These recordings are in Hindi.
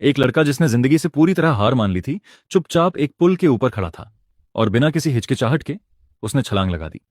एक लड़का जिसने जिंदगी से पूरी तरह हार मान ली थी, चुपचाप एक पुल के ऊपर खड़ा था और बिना किसी हिचकिचाहट के उसने छलांग लगा दी।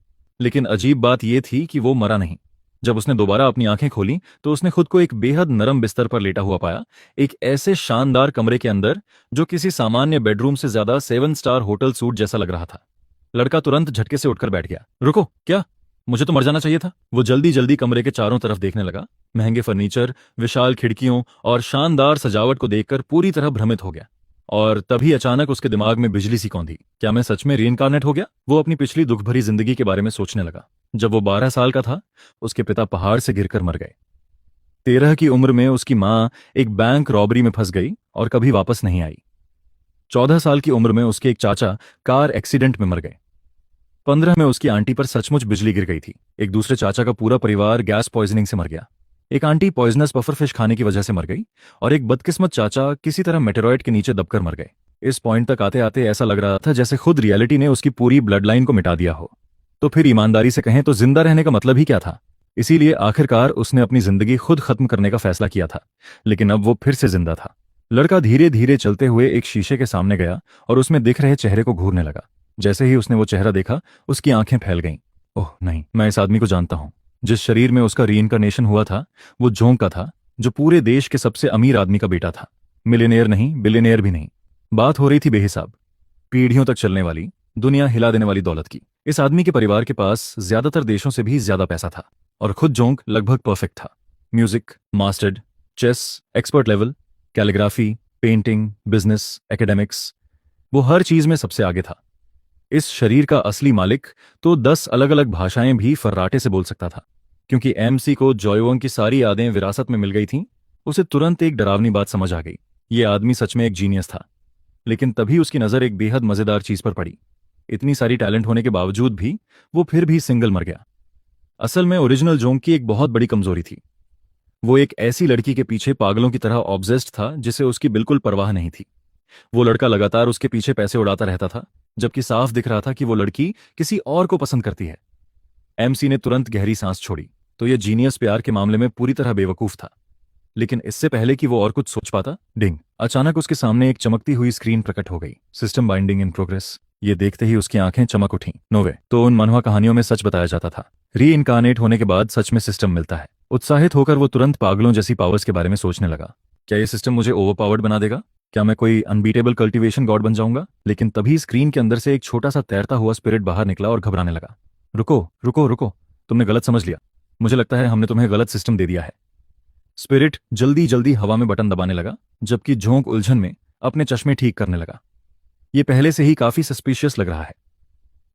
लेकिन अजीब बात यह थी कि वो मरा नहीं। जब उसने दोबारा अपनी आंखें खोली तो उसने खुद को एक बेहद नरम बिस्तर पर लेटा हुआ पाया, एक ऐसे शानदार कमरे के अंदर जो किसी सामान्य बेडरूम से ज्यादा 7 स्टार होटल सूट जैसा लग रहा था। लड़का तुरंत झटके से उठकर बैठ गया। रुको, क्या? मुझे तो मर जाना चाहिए था। वो जल्दी जल्दी कमरे के चारों तरफ देखने लगा। महंगे फर्नीचर, विशाल खिड़कियों और शानदार सजावट को देखकर पूरी तरह भ्रमित हो गया। और तभी अचानक उसके दिमाग में बिजली सी कौंधी। क्या मैं सच में रीइंकारनेट हो गया? वो अपनी पिछली दुख भरी जिंदगी के बारे में सोचने लगा। जब वो 12 साल का था, उसके पिता पहाड़ से गिरकर मर गए। 13 की उम्र में उसकी मां एक बैंक रॉबरी में फंस गई और कभी वापस नहीं आई। 14 साल की उम्र में उसके एक चाचा कार एक्सीडेंट में मर गए। 15 में उसकी आंटी पर सचमुच बिजली गिर गई थी। एक दूसरे चाचा का पूरा परिवार गैस पॉइजनिंग से मर गया। एक आंटी पॉइजनस पफर फिश खाने की वजह से मर गई और एक बदकिस्मत चाचा किसी तरह मेटेरॉइड के नीचे दबकर मर गए। इस पॉइंट तक आते आते ऐसा लग रहा था जैसे खुद रियलिटी ने उसकी पूरी ब्लड लाइन को मिटा दिया हो। तो फिर ईमानदारी से कहें तो जिंदा रहने का मतलब ही क्या था? इसीलिए आखिरकार उसने अपनी जिंदगी खुद खत्म करने का फैसला किया था। लेकिन अब वो फिर से जिंदा था। लड़का धीरे धीरे चलते हुए एक शीशे के सामने गया और उसमें दिख रहे चेहरे को घूरने लगा। जैसे ही उसने वो चेहरा देखा, उसकी आंखें फैल गईं। ओह नहीं, मैं इस आदमी को जानता हूं। जिस शरीर में उसका रीइंकारनेशन हुआ था, वो जोंग का था, जो पूरे देश के सबसे अमीर आदमी का बेटा था। मिलियनेयर नहीं, बिलियनेयर भी नहीं। बात हो रही थी बेहिसाब, पीढ़ियों तक चलने वाली, दुनिया हिला देने वाली दौलत की। इस आदमी के परिवार के पास ज्यादातर देशों से भी ज्यादा पैसा था और खुद जोंग लगभग परफेक्ट था। Music mastered, chess expert level, calligraphy, painting, business, academics, वो हर चीज में सबसे आगे था। इस शरीर का असली मालिक तो 10 अलग अलग भाषाएं भी फर्राटे से बोल सकता था। क्योंकि एमसी को जॉयवोंग की सारी यादें विरासत में मिल गई थीं, उसे तुरंत एक डरावनी बात समझ आ गई। ये आदमी सच में एक जीनियस था। लेकिन तभी उसकी नजर एक बेहद मजेदार चीज पर पड़ी। इतनी सारी टैलेंट होने के बावजूद भी वो फिर भी सिंगल मर गया। असल में ओरिजिनल जोंग की एक बहुत बड़ी कमजोरी थी। वो एक ऐसी लड़की के पीछे पागलों की तरह ऑब्सेस्ड था जिसे उसकी बिल्कुल परवाह नहीं थी। वो लड़का लगातार उसके पीछे पैसे उड़ाता रहता था, जबकि साफ दिख रहा था कि वो लड़की किसी और को पसंद करती है। एमसी ने तुरंत गहरी सांस छोड़ी। तो यह जीनियस प्यार के मामले में पूरी तरह बेवकूफ था। लेकिन इससे पहले कि वो और कुछ सोच पाता, डिंग, अचानक उसके सामने एक चमकती हुई स्क्रीन प्रकट हो गई। System binding in progress. ये देखते ही उसकी आंखें चमक उठीं। नोवे, तो उन मनवा कहानियों में सच बताया जाता था। रीइंकारनेट होने के बाद सच में सिस्टम मिलता है। उत्साहित होकर वो तुरंत पागलों जैसी पावर्स के बारे में सोचने लगा। क्या ये सिस्टम मुझे ओवरपावर्ड बना देगा? क्या मैं कोई अनबीटेबल कल्टीवेशन गॉड बन जाऊंगा? लेकिन तभी स्क्रीन के अंदर से एक छोटा सा तैरता हुआ स्पिरिट बाहर निकला और घबराने लगा। रुको रुको रुको, तुमने गलत समझ लिया। मुझे लगता है हमने तुम्हें गलत सिस्टम दे दिया है। स्पिरिट जल्दी जल्दी हवा में बटन दबाने लगा, जबकि झोंक उलझन में अपने चश्मे ठीक करने लगा। ये पहले से ही काफी सस्पिशियस लग रहा है।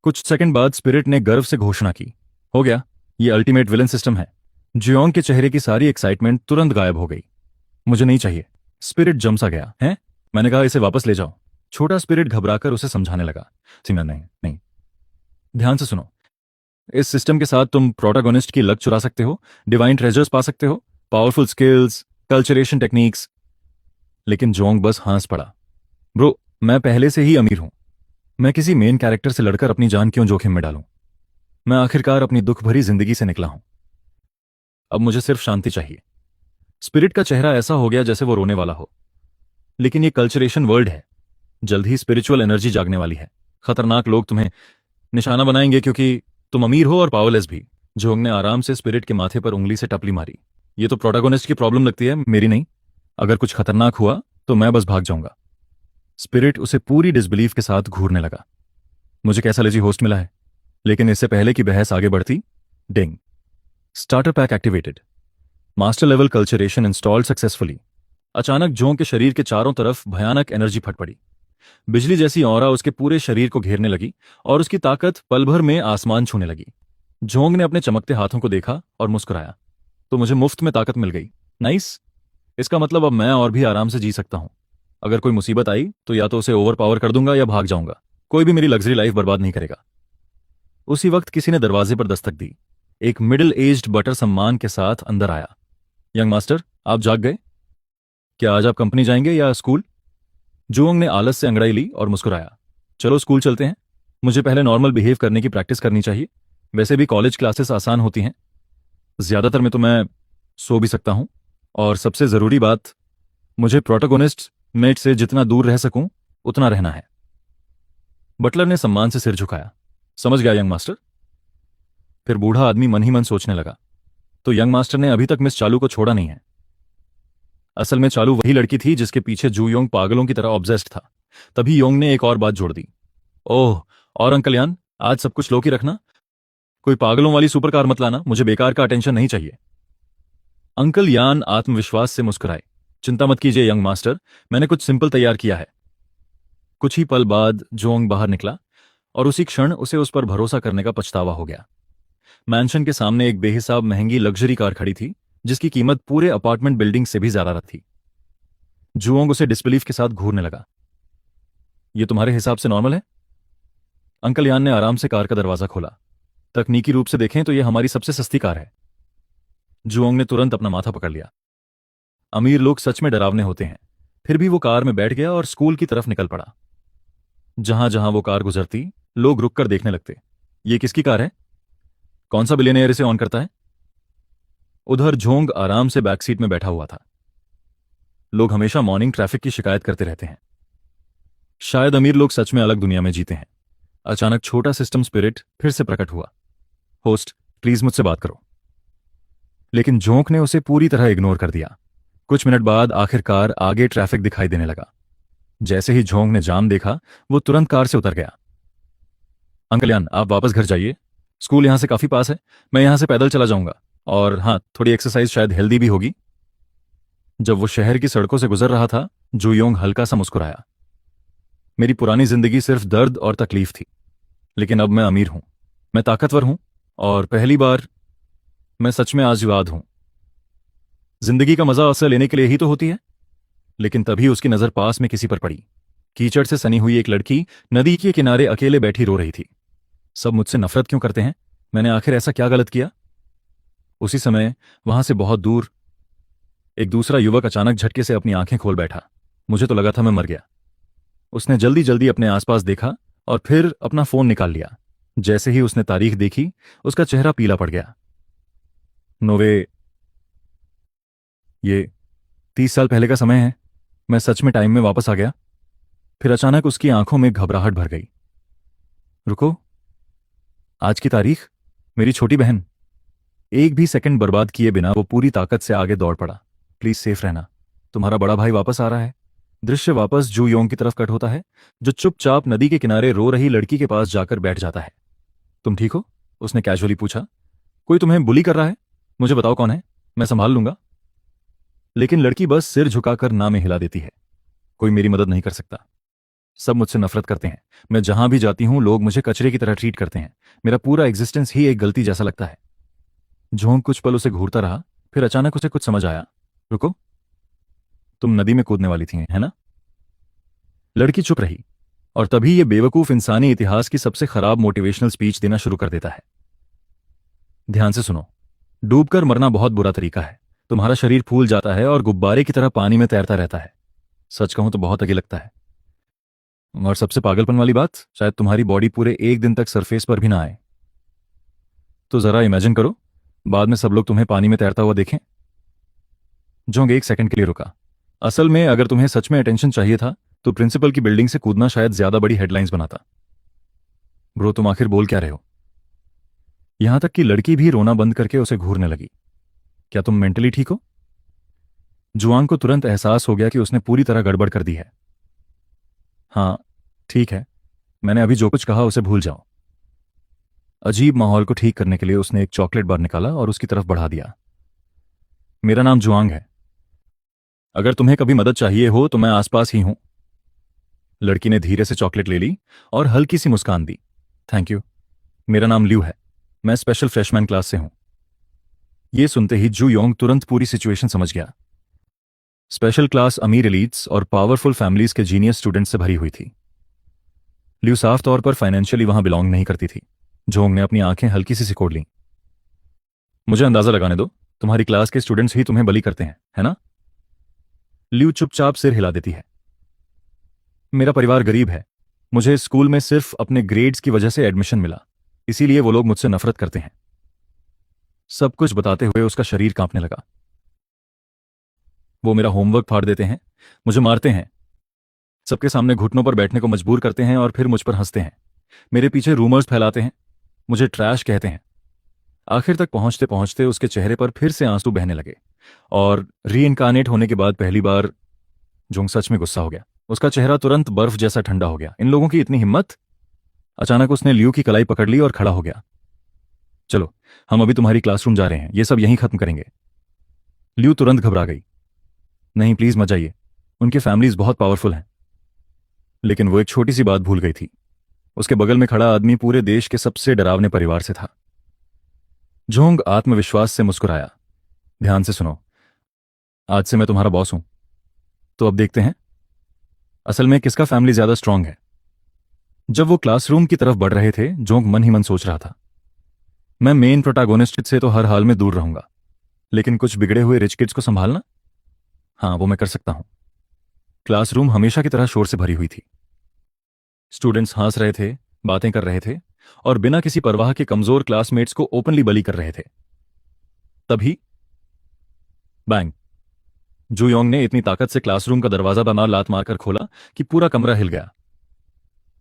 कुछ सेकंड बाद स्पिरिट ने गर्व से घोषणा की, हो गया, ये अल्टीमेट विलन सिस्टम है। जियोंग के चेहरे की सारी एक्साइटमेंट तुरंत गायब हो गई। मुझे नहीं चाहिए। स्पिरिट जमसा गया। है? मैंने कहा इसे वापस ले जाओ। छोटा स्पिरिट घबराकर उसे समझाने लगा। सिंगर, नहीं नहीं, ध्यान से सुनो। इस सिस्टम के साथ तुम प्रोटोगोनिस्ट की लक चुरा सकते हो, डिवाइन ट्रेजर्स पा सकते हो, पावरफुल स्किल्स, कल्चरेशन टेक्निक्स। लेकिन जोंग बस हंस पड़ा। ब्रो, मैं पहले से ही अमीर हूं। मैं किसी मेन कैरेक्टर से लड़कर अपनी जान क्यों जोखिम में डालूं? मैं आखिरकार अपनी दुख भरी जिंदगी से निकला हूं। अब मुझे सिर्फ शांति चाहिए। स्पिरिट का चेहरा ऐसा हो गया जैसे वो रोने वाला हो। लेकिन ये कल्चरेशन वर्ल्ड है। जल्द ही स्पिरिचुअल एनर्जी जागने वाली है। खतरनाक लोग तुम्हें निशाना बनाएंगे क्योंकि तुम अमीर हो और पावरलेस भी। जोंग ने आराम से स्पिरिट के माथे पर उंगली से टपली मारी। ये तो प्रोटोगोनिस्ट की प्रॉब्लम लगती है, मेरी नहीं। अगर कुछ खतरनाक हुआ तो मैं बस भाग जाऊंगा। स्पिरिट उसे पूरी डिसबिलीफ के साथ घूरने लगा। मुझे कैसा लेजी होस्ट मिला है। लेकिन इससे पहले कि बहस आगे बढ़ती, ding, starter pack activated, master level cultivation installed successfully. अचानक जोंग के शरीर के चारों तरफ भयानक एनर्जी फट पड़ी। बिजली जैसी ऑरा उसके पूरे शरीर को घेरने लगी और उसकी ताकत पल भर में आसमान छूने लगी। जोंग ने अपने चमकते हाथों को देखा और मुस्कुराया। तो मुझे मुफ्त में ताकत मिल गई। नाइस। इसका मतलब अब मैं और भी आराम से जी सकता हूं। अगर कोई मुसीबत आई तो या तो उसे ओवर पावर कर दूंगा या भाग जाऊंगा। कोई भी मेरी लग्जरी लाइफ बर्बाद नहीं करेगा। उसी वक्त किसी ने दरवाजे पर दस्तक दी। एक मिडिल एज्ड बटर सम्मान के साथ अंदर आया। यंग मास्टर, आप जाग गए? क्या आज आप कंपनी जाएंगे या स्कूल? जोंग ने आलस से अंगड़ाई ली और मुस्कुराया। चलो स्कूल चलते हैं। मुझे पहले नॉर्मल बिहेव करने की प्रैक्टिस करनी चाहिए। वैसे भी कॉलेज क्लासेस आसान होती हैं। ज्यादातर में तो मैं सो भी सकता हूं। और सबसे जरूरी बात, मुझे प्रोटोगोनिस्ट मेट से जितना दूर रह सकूं उतना रहना है। बटलर ने सम्मान से सिर झुकाया। समझ गया यंग मास्टर। फिर बूढ़ा आदमी मन ही मन सोचने लगा, तो यंग मास्टर ने अभी तक मिस चालू को छोड़ा नहीं है। असल में चालू वही लड़की थी जिसके पीछे जू योंग पागलों की तरह ऑब्सेस्ड था। तभी योंग ने एक और बात जोड़ दी। ओह, और अंकल यान, आज सब कुछ लो की रखना, कोई पागलों वाली सुपर कार मत लाना, मुझे बेकार का अटेंशन नहीं चाहिए। अंकल यान आत्मविश्वास से मुस्कुराए। चिंता मत कीजिए यंग मास्टर, मैंने कुछ सिंपल तैयार किया है। कुछ ही पल बाद जोंग बाहर निकला और उसी क्षण उसे उस पर भरोसा करने का पछतावा हो गया। मैंशन के सामने एक बेहिसाब महंगी लग्जरी कार खड़ी थी जिसकी कीमत पूरे अपार्टमेंट बिल्डिंग से भी ज्यादा थी। जुओंग उसे डिसबिलीफ के साथ घूरने लगा। ये तुम्हारे हिसाब से नॉर्मल है? अंकल यान ने आराम से कार का दरवाजा खोला। तकनीकी रूप से देखें तो यह हमारी सबसे सस्ती कार है। जुओंग ने तुरंत अपना माथा पकड़ लिया। अमीर लोग सच में डरावने होते हैं। फिर भी वो कार में बैठ गया और स्कूल की तरफ निकल पड़ा। जहां जहां वो कार गुजरती लोग रुककर देखने लगते। ये किसकी कार है? कौन सा बिलियनियर इसे ऑन करता है? उधर झोंग आराम से बैक सीट में बैठा हुआ था। लोग हमेशा मॉर्निंग ट्रैफिक की शिकायत करते रहते हैं। शायद अमीर लोग सच में अलग दुनिया में जीते हैं। अचानक छोटा सिस्टम स्पिरिट फिर से प्रकट हुआ। होस्ट, प्लीज मुझसे बात करो। लेकिन झोंक ने उसे पूरी तरह इग्नोर कर दिया। कुछ मिनट बाद आखिरकार आगे ट्रैफिक दिखाई देने लगा। जैसे ही झोंक ने जाम देखा वो तुरंत कार से उतर गया। अंकल यान, आप वापस घर जाइए, स्कूल यहां से काफी पास है, मैं यहां से पैदल चला जाऊंगा, और हाँ, थोड़ी एक्सरसाइज शायद हेल्दी भी होगी। जब वो शहर की सड़कों से गुजर रहा था जुयोंग हल्का सा मुस्कुराया। मेरी पुरानी जिंदगी सिर्फ दर्द और तकलीफ थी, लेकिन अब मैं अमीर हूं, मैं ताकतवर हूं, और पहली बार मैं सच में आजीवाद हूं। जिंदगी का मजा असल लेने के लिए ही तो होती है। लेकिन तभी उसकी नजर पास में किसी पर पड़ी। कीचड़ से सनी हुई एक लड़की नदी के किनारे अकेले बैठी रो रही थी। सब मुझसे नफरत क्यों करते हैं? मैंने आखिर ऐसा क्या गलत किया? उसी समय वहां से बहुत दूर एक दूसरा युवक अचानक झटके से अपनी आंखें खोल बैठा। मुझे तो लगा था मैं मर गया। उसने जल्दी जल्दी अपने आसपास देखा और फिर अपना फोन निकाल लिया। जैसे ही उसने तारीख देखी उसका चेहरा पीला पड़ गया। नोवे, ये 30 साल पहले का समय है। मैं सच में टाइम में वापस आ गया। फिर अचानक उसकी आंखों में घबराहट भर गई। रुको, आज की तारीख? मेरी छोटी बहन। एक भी सेकंड बर्बाद किए बिना वो पूरी ताकत से आगे दौड़ पड़ा। प्लीज सेफ रहना, तुम्हारा बड़ा भाई वापस आ रहा है। दृश्य वापस जू योंग की तरफ कट होता है, जो चुपचाप नदी के किनारे रो रही लड़की के पास जाकर बैठ जाता है। तुम ठीक हो? उसने कैजुअली पूछा। कोई तुम्हें बुली कर रहा है? मुझे बताओ कौन है, मैं संभाल लूंगा। लेकिन लड़की बस सिर झुकाकर ना में हिला देती है। कोई मेरी मदद नहीं कर सकता। सब मुझसे नफरत करते हैं। मैं जहां भी जाती हूं लोग मुझे कचरे की तरह ट्रीट करते हैं। मेरा पूरा एग्जिस्टेंस ही एक गलती जैसा लगता है। झोंक कुछ पल उसे घूरता रहा, फिर अचानक उसे कुछ समझ आया। रुको, तुम नदी में कूदने वाली थी, है ना? लड़की चुप रही, और तभी यह बेवकूफ इंसानी इतिहास की सबसे खराब मोटिवेशनल स्पीच देना शुरू कर देता है। ध्यान से सुनो, डूबकर मरना बहुत बुरा तरीका है। तुम्हारा शरीर फूल जाता है और गुब्बारे की तरह पानी में तैरता रहता है। सच कहूं तो बहुत अगे लगता है। और सबसे पागलपन वाली बात, शायद तुम्हारी बॉडी पूरे एक दिन तक सरफेस पर भी ना आए। तो जरा इमेजिन करो, बाद में सब लोग तुम्हें पानी में तैरता हुआ देखें। जोंग एक सेकंड के लिए रुका। असल में अगर तुम्हें सच में अटेंशन चाहिए था तो प्रिंसिपल की बिल्डिंग से कूदना शायद ज्यादा बड़ी हेडलाइंस बनाता। ब्रो, तुम आखिर बोल क्या रहे हो? यहां तक कि लड़की भी रोना बंद करके उसे घूरने लगी। क्या तुम मेंटली ठीक हो? जुआंग को तुरंत एहसास हो गया कि उसने पूरी तरह गड़बड़ कर दी है। हाँ, ठीक है, मैंने अभी जो कुछ कहा उसे भूल जाओ। अजीब माहौल को ठीक करने के लिए उसने एक चॉकलेट बार निकाला और उसकी तरफ बढ़ा दिया। मेरा नाम जुआंग है, अगर तुम्हें कभी मदद चाहिए हो तो मैं आसपास ही हूं। लड़की ने धीरे से चॉकलेट ले ली और हल्की सी मुस्कान दी। थैंक यू, मेरा नाम ल्यू है, मैं स्पेशल फ्रेशमैन क्लास से हूं। यह सुनते ही जू योंग तुरंत पूरी सिचुएशन समझ गया। स्पेशल क्लास अमीर एलीट्स और पावरफुल फैमिलीज के जीनियस स्टूडेंट्स से भरी हुई थी। ल्यू साफ तौर पर फाइनेंशियली वहां बिलोंग नहीं करती थी। जोंग ने अपनी आंखें हल्की सी सिकोड़ लीं। मुझे अंदाजा लगाने दो, तुम्हारी क्लास के स्टूडेंट्स ही तुम्हें बली करते हैं, है ना? ल्यू चुपचाप सिर हिला देती है। मेरा परिवार गरीब है, मुझे स्कूल में सिर्फ अपने ग्रेड्स की वजह से एडमिशन मिला, इसीलिए वो लोग मुझसे नफरत करते हैं। सब कुछ बताते हुए उसका शरीर कांपने लगा। वो मेरा होमवर्क फाड़ देते हैं, मुझे मारते हैं, सबके सामने घुटनों पर बैठने को मजबूर करते हैं और फिर मुझ पर हंसते हैं, मेरे पीछे रूमर्स फैलाते हैं, मुझे ट्रैश कहते हैं। आखिर तक पहुंचते पहुंचते उसके चेहरे पर फिर से आंसू बहने लगे और रीइंकार्नेट होने के बाद पहली बार जोंग सच में गुस्सा हो गया। उसका चेहरा तुरंत बर्फ जैसा ठंडा हो गया। इन लोगों की इतनी हिम्मत! अचानक उसने लियू की कलाई पकड़ ली और खड़ा हो गया। चलो, हम अभी तुम्हारी क्लासरूम जा रहे हैं, ये सब यहीं खत्म करेंगे। लियू तुरंत घबरा गई। नहीं, प्लीज मत जाइए, उनकी फैमिलीज बहुत पावरफुल हैं। लेकिन वो एक छोटी सी बात भूल गई थी। उसके बगल में खड़ा आदमी पूरे देश के सबसे डरावने परिवार से था। जोंग आत्मविश्वास से मुस्कुराया। ध्यान से सुनो, आज से मैं तुम्हारा बॉस हूं। तो अब देखते हैं असल में किसका फैमिली ज्यादा स्ट्रांग है। जब वो क्लासरूम की तरफ बढ़ रहे थे, जोंग मन ही मन सोच रहा था, मैं मेन प्रोटैगोनिस्ट से तो हर हाल में दूर रहूंगा, लेकिन कुछ बिगड़े हुए रिच किड्स को संभालना, हाँ, वो मैं कर सकता हूं। क्लासरूम हमेशा की तरह शोर से भरी हुई थी। स्टूडेंट्स हंस रहे थे, बातें कर रहे थे और बिना किसी परवाह के कमजोर क्लासमेट्स को ओपनली बली कर रहे थे। तभी बैंग! जूयोंग ने इतनी ताकत से क्लासरूम का दरवाजा बना लात मारकर खोला कि पूरा कमरा हिल गया।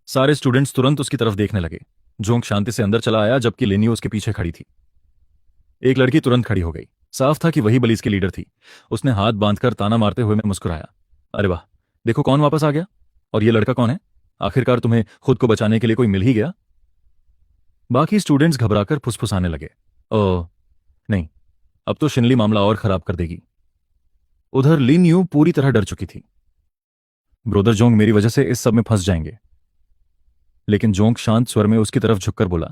सारे स्टूडेंट्स तुरंत उसकी तरफ देखने लगे। जोंग शांति से अंदर चला आया जबकि लिन्यू उसके पीछे खड़ी थी। एक लड़की तुरंत खड़ी हो गई। साफ था कि वही बलीज की लीडर थी। उसने हाथ बांधकर ताना मारते हुए मैं मुस्कुराया। अरे वाह, देखो कौन वापस आ गया। और ये लड़का कौन है? आखिरकार तुम्हें खुद को बचाने के लिए कोई मिल ही गया। बाकी स्टूडेंट्स घबराकर फुसफुसाने लगे। ओह नहीं, अब तो शिनली मामला और खराब कर देगी। उधर लिन यू पूरी तरह डर चुकी थी। ब्रोदर जोंग मेरी वजह से इस सब में फंस जाएंगे। लेकिन जोंग शांत स्वर में उसकी तरफ झुककर बोला,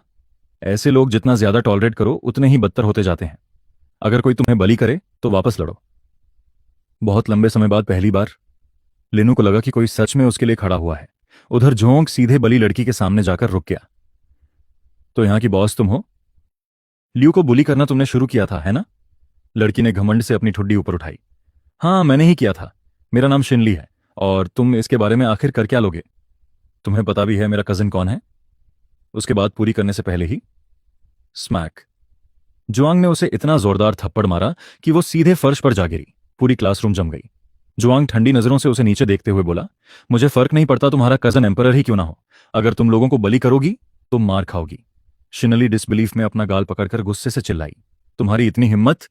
ऐसे लोग जितना ज्यादा टॉलरेट करो उतने ही बदतर होते जाते हैं। अगर कोई तुम्हें बली करे तो वापस लड़ो। बहुत लंबे समय बाद पहली बार लिनू को लगा कि कोई सच में उसके लिए खड़ा हुआ है। उधर जोंग सीधे बली लड़की के सामने जाकर रुक गया। तो यहां की बॉस तुम हो? लियू को बुली करना तुमने शुरू किया था, है ना? लड़की ने घमंड से अपनी ठुड्डी ऊपर उठाई। हाँ, मैंने ही किया था। मेरा नाम शिनली है। और तुम इसके बारे में आखिर कर क्या लोगे? तुम्हें पता भी है मेरा कजिन कौन है? उसके बाद पूरी करने से पहले ही स्मैक! जुआंग ने उसे इतना जोरदार थप्पड़ मारा कि वो सीधे फर्श पर जा गिरी। पूरी क्लासरूम जम गई। जुआंग ठंडी नजरों से उसे नीचे देखते हुए बोला, मुझे फर्क नहीं पड़ता तुम्हारा कजन एम्परर ही क्यों ना हो, अगर तुम लोगों को बली करोगी तो मार खाओगी। शिनली डिसबिलीफ में अपना गाल पकड़कर गुस्से से चिल्लाई, तुम्हारी इतनी हिम्मत?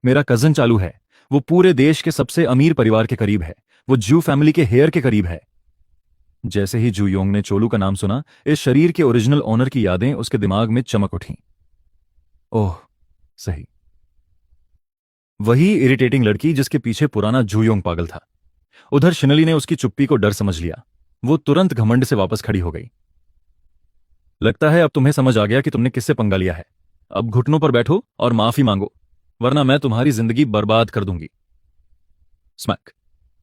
मेरा कजन चालू है, वो पूरे देश के सबसे अमीर परिवार के करीब है, वो जू फैमिली के हेयर के करीब है। जैसे ही जू योंग ने चोलू का नाम सुना, इस शरीर के ओरिजिनल ओनर की यादें उसके दिमाग में चमक उठीं। ओह सही, वही इरिटेटिंग लड़की जिसके पीछे पुराना जू योंग पागल था। उधर शिनली ने उसकी चुप्पी को डर समझ लिया। वो तुरंत घमंड से वापस खड़ी हो गई। लगता है अब तुम्हें समझ आ गया कि तुमने किससे पंगा लिया है। अब घुटनों पर बैठो और माफी मांगो, वरना मैं तुम्हारी जिंदगी बर्बाद कर दूंगी। स्मैक!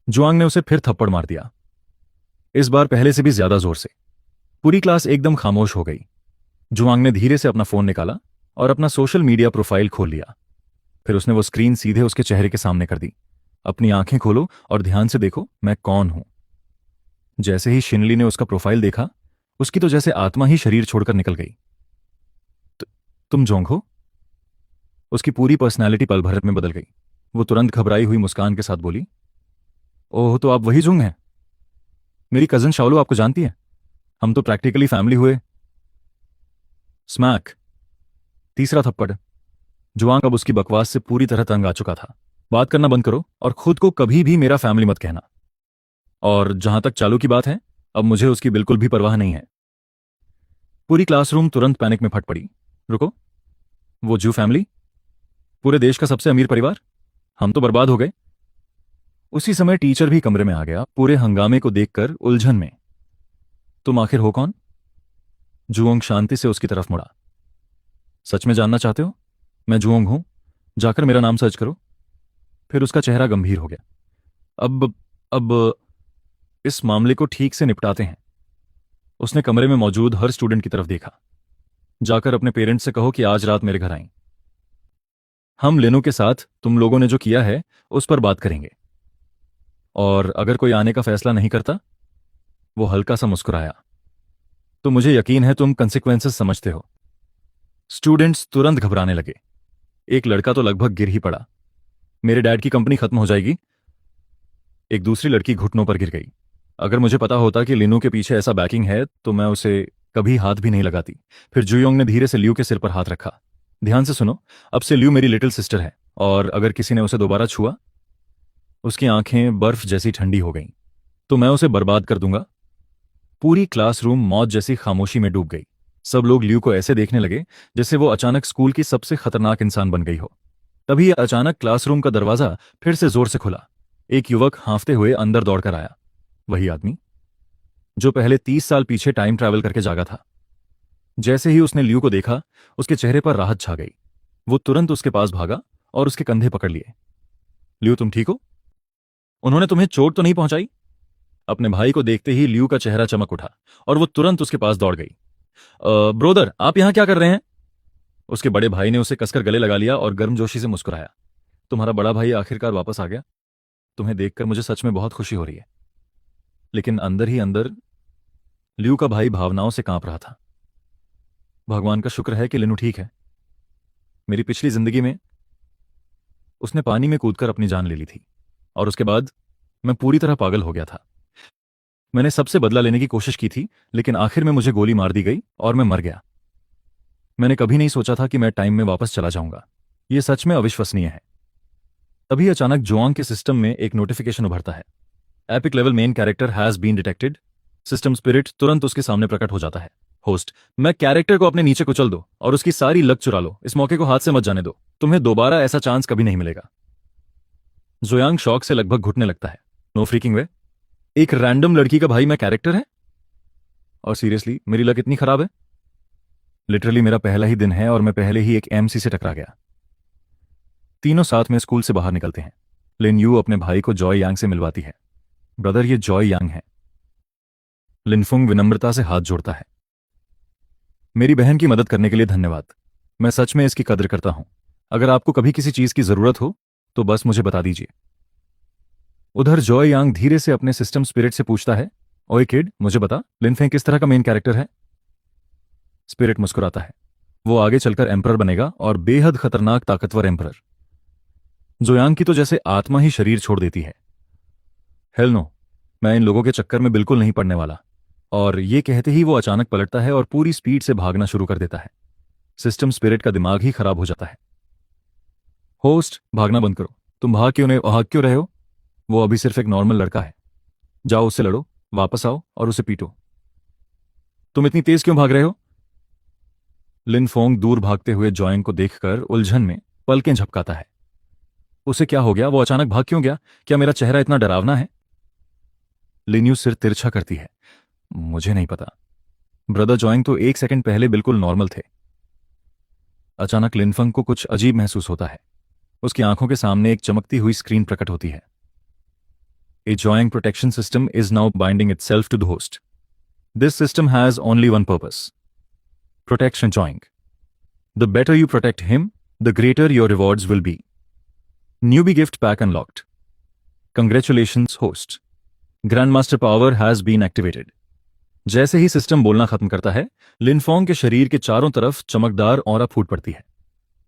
जुआंग ने उसे फिर थप्पड़ मार दिया, इस बार पहले से भी ज्यादा जोर से। पूरी क्लास एकदम खामोश हो गई। जुआंग ने धीरे से अपना फोन निकाला और अपना सोशल मीडिया प्रोफाइल खोल लिया। फिर उसने वो स्क्रीन सीधे उसके चेहरे के सामने कर दी। अपनी आंखें खोलो और ध्यान से देखो मैं कौन हूं। जैसे ही शिनली ने उसका प्रोफाइल देखा, उसकी तो जैसे आत्मा ही शरीर छोड़कर निकल गई। तुम जोंग हो? उसकी पूरी पर्सनैलिटी पल भर में बदल गई। वो तुरंत घबराई हुई मुस्कान के साथ बोली, ओह, तो आप वही जोंग हैं। मेरी कजन शाओलू आपको जानती है, हम तो प्रैक्टिकली फैमिली हुए। स्मैक! तीसरा थप्पड़। जुआंग अब उसकी बकवास से पूरी तरह तंग आ चुका था। बात करना बंद करो और खुद को कभी भी मेरा फैमिली मत कहना। और जहां तक चालू की बात है, अब मुझे उसकी बिल्कुल भी परवाह नहीं है। पूरी क्लासरूम तुरंत पैनिक में फट पड़ी। रुको, वो जू फैमिली, पूरे देश का सबसे अमीर परिवार, हम तो बर्बाद हो गए। उसी समय टीचर भी कमरे में आ गया, पूरे हंगामे को देखकर उलझन में। तुम आखिर हो कौन? जुओंग शांति से उसकी तरफ मुड़ा। सच में जानना चाहते हो? मैं जुओंग हूं, जाकर मेरा नाम सर्च करो। फिर उसका चेहरा गंभीर हो गया। अब इस मामले को ठीक से निपटाते हैं। उसने कमरे में मौजूद हर स्टूडेंट की तरफ देखा। जाकर अपने पेरेंट्स से कहो कि आज रात मेरे घर आएं। हम लेनो के साथ तुम लोगों ने जो किया है उस पर बात करेंगे। और अगर कोई आने का फैसला नहीं करता, वो हल्का सा मुस्कुराया, तो मुझे यकीन है तुम कंसिक्वेंसेस समझते हो। स्टूडेंट्स तुरंत घबराने लगे। एक लड़का तो लगभग गिर ही पड़ा। मेरे डैड की कंपनी खत्म हो जाएगी। एक दूसरी लड़की घुटनों पर गिर गई। अगर मुझे पता होता कि लिनू के पीछे ऐसा बैकिंग है तो मैं उसे कभी हाथ भी नहीं लगाती। फिर जुयोंग ने धीरे से लियू के सिर पर हाथ रखा। ध्यान से सुनो, अब से लियू मेरी लिटिल सिस्टर है, और अगर किसी ने उसे दोबारा छुआ, उसकी आंखें बर्फ जैसी ठंडी हो गईं, तो मैं उसे बर्बाद कर दूंगा। पूरी क्लासरूम मौत जैसी खामोशी में डूब गई। सब लोग लियू को ऐसे देखने लगे जैसे वो अचानक स्कूल की सबसे खतरनाक इंसान बन गई हो। तभी अचानक क्लासरूम का दरवाजा फिर से जोर से खुला। एक युवक हांफते हुए अंदर दौड़कर आया। वही आदमी जो पहले 30 साल पीछे टाइम ट्रैवल करके जागा था। जैसे ही उसने लियू को देखा, उसके चेहरे पर राहत छा गई। वो तुरंत उसके पास भागा और उसके कंधे पकड़ लिए। लियू, तुम ठीक हो? उन्होंने तुम्हें चोट तो नहीं पहुंचाई? अपने भाई को देखते ही लियू का चेहरा चमक उठा और वो तुरंत उसके पास दौड़ गई। ब्रोदर, आप यहां क्या कर रहे हैं? उसके बड़े भाई ने उसे कसकर गले लगा लिया और गर्मजोशी से मुस्कुराया। तुम्हारा बड़ा भाई आखिरकार वापस आ गया। तुम्हें देखकर मुझे सच में बहुत खुशी हो रही है। लेकिन अंदर ही अंदर लियू का भाई भावनाओं से कांप रहा था। भगवान का शुक्र है कि लिनू ठीक है। मेरी पिछली जिंदगी में उसने पानी में कूदकर अपनी जान ले ली थी, और उसके बाद मैं पूरी तरह पागल हो गया था। मैंने सबसे बदला लेने की कोशिश की थी, लेकिन आखिर में मुझे गोली मार दी गई और मैं मर गया। मैंने कभी नहीं सोचा था कि मैं टाइम में वापस चला जाऊंगा। यह सच में अविश्वसनीय है। तभी अचानक जुआंग के सिस्टम में एक नोटिफिकेशन उभरता है। Epic level main character has been detected. System spirit तुरंत उसके सामने प्रकट हो जाता है। होस्ट, मैं कैरेक्टर को अपने नीचे कुचल दो और उसकी सारी लक चुरा लो। इस मौके को हाथ से मत जाने दो। तुम्हें दोबारा ऐसा चांस कभी नहीं मिलेगा। जुयांग शौक से लगभग घुटने लगता है। नो फ्रीकिंग वे। एक रैंडम लड़की का भाई मैं कैरेक्टर है? और सीरियसली मेरी लक इतनी खराब है? लिटरली मेरा पहला ही दिन है और मैं पहले ही एक एमसी से टकरा गया। तीनों साथ में स्कूल से बाहर निकलते हैं। लिन यू अपने भाई को जॉय यांग से मिलवाती है। ब्रदर, ये जॉय यांग है। लिनफुंग विनम्रता से हाथ जोड़ता है। मेरी बहन की मदद करने के लिए धन्यवाद। मैं सच में इसकी कद्र करता हूं। अगर आपको कभी किसी चीज की जरूरत हो तो बस मुझे बता दीजिए। उधर जॉय यांग धीरे से अपने सिस्टम स्पिरिट से पूछता है, ओए किड, मुझे बता, लिनफेंग किस तरह का मेन कैरेक्टर है? स्पिरिट मुस्कुराता है। वो आगे चलकर एम्परर बनेगा, और बेहद खतरनाक ताकतवर एम्परर। जोयांग की तो जैसे आत्मा ही शरीर छोड़ देती है। हेल नो, मैं इन लोगों के चक्कर में बिल्कुल नहीं पड़ने वाला। और ये कहते ही वो अचानक पलटता है और पूरी स्पीड से भागना शुरू कर देता है। सिस्टम स्पिरिट का दिमाग ही खराब हो जाता है। होस्ट, भागना बंद करो। तुम भाग क्यों रहे हो? वो अभी सिर्फ एक नॉर्मल लड़का है। जाओ उससे लड़ो, वापस आओ और उसे पीटो। तुम इतनी तेज क्यों भाग रहे हो? लिन फोंग दूर भागते हुए जॉयंग को देखकर उलझन में पलकें झपकाता है। उसे क्या हो गया? वो अचानक भाग क्यों गया? क्या मेरा चेहरा इतना डरावना है? लिन्यू सिर तिरछा करती है। मुझे नहीं पता। ब्रदर जॉइंग तो एक सेकंड पहले बिल्कुल नॉर्मल थे। अचानक लिनफंग को कुछ अजीब महसूस होता है। उसकी आंखों के सामने एक चमकती हुई स्क्रीन प्रकट होती है। A Joing protection system is now binding itself to the host. This system has only one purpose, protection Joing. The better you protect him, the greater your rewards will be. Newbie gift pack unlocked. Congratulations host, grand master power has been activated. जैसे ही सिस्टम बोलना खत्म करता है, लिनफोंग के शरीर के चारों तरफ चमकदार ऑरा फूट पड़ती है।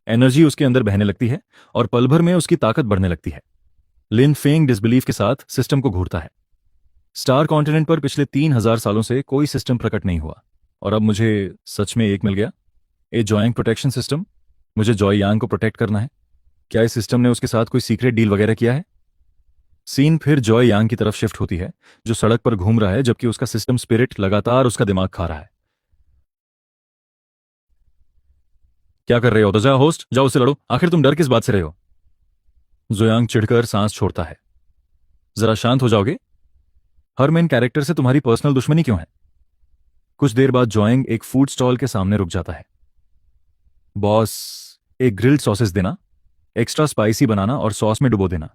एनर्जी उसके अंदर बहने लगती है और पल भर में उसकी ताकत बढ़ने लगती है। लिन फेंग डिसबिलीफ के साथ सिस्टम को घूरता है। स्टार कॉन्टिनेंट पर पिछले 3000 सालों से कोई सिस्टम प्रकट नहीं हुआ, और अब मुझे सच में एक मिल गया। ए जॉइंग प्रोटेक्शन सिस्टम। मुझे जॉय यांग को प्रोटेक्ट करना है। क्या इस सिस्टम ने उसके साथ कोई सीक्रेट डील वगैरह किया है? सीन फिर जॉय यांग की तरफ शिफ्ट होती है, जो सड़क पर घूम रहा है जबकि उसका सिस्टम स्पिरिट लगातार उसका दिमाग खा रहा है। क्या कर रहे हो? तो जाओ होस्ट, जाओ उससे लड़ो। आखिर तुम डर किस बात से रहे हो? जोयांग चिढ़कर सांस छोड़ता है। जरा शांत हो जाओगे? हर मेन कैरेक्टर से तुम्हारी पर्सनल दुश्मनी क्यों है? कुछ देर बाद जोयांग एक फूड स्टॉल के सामने रुक जाता है। बॉस, एक ग्रिल्ड सॉसेस देना, एक्स्ट्रा स्पाइसी बनाना और सॉस में डुबो देना।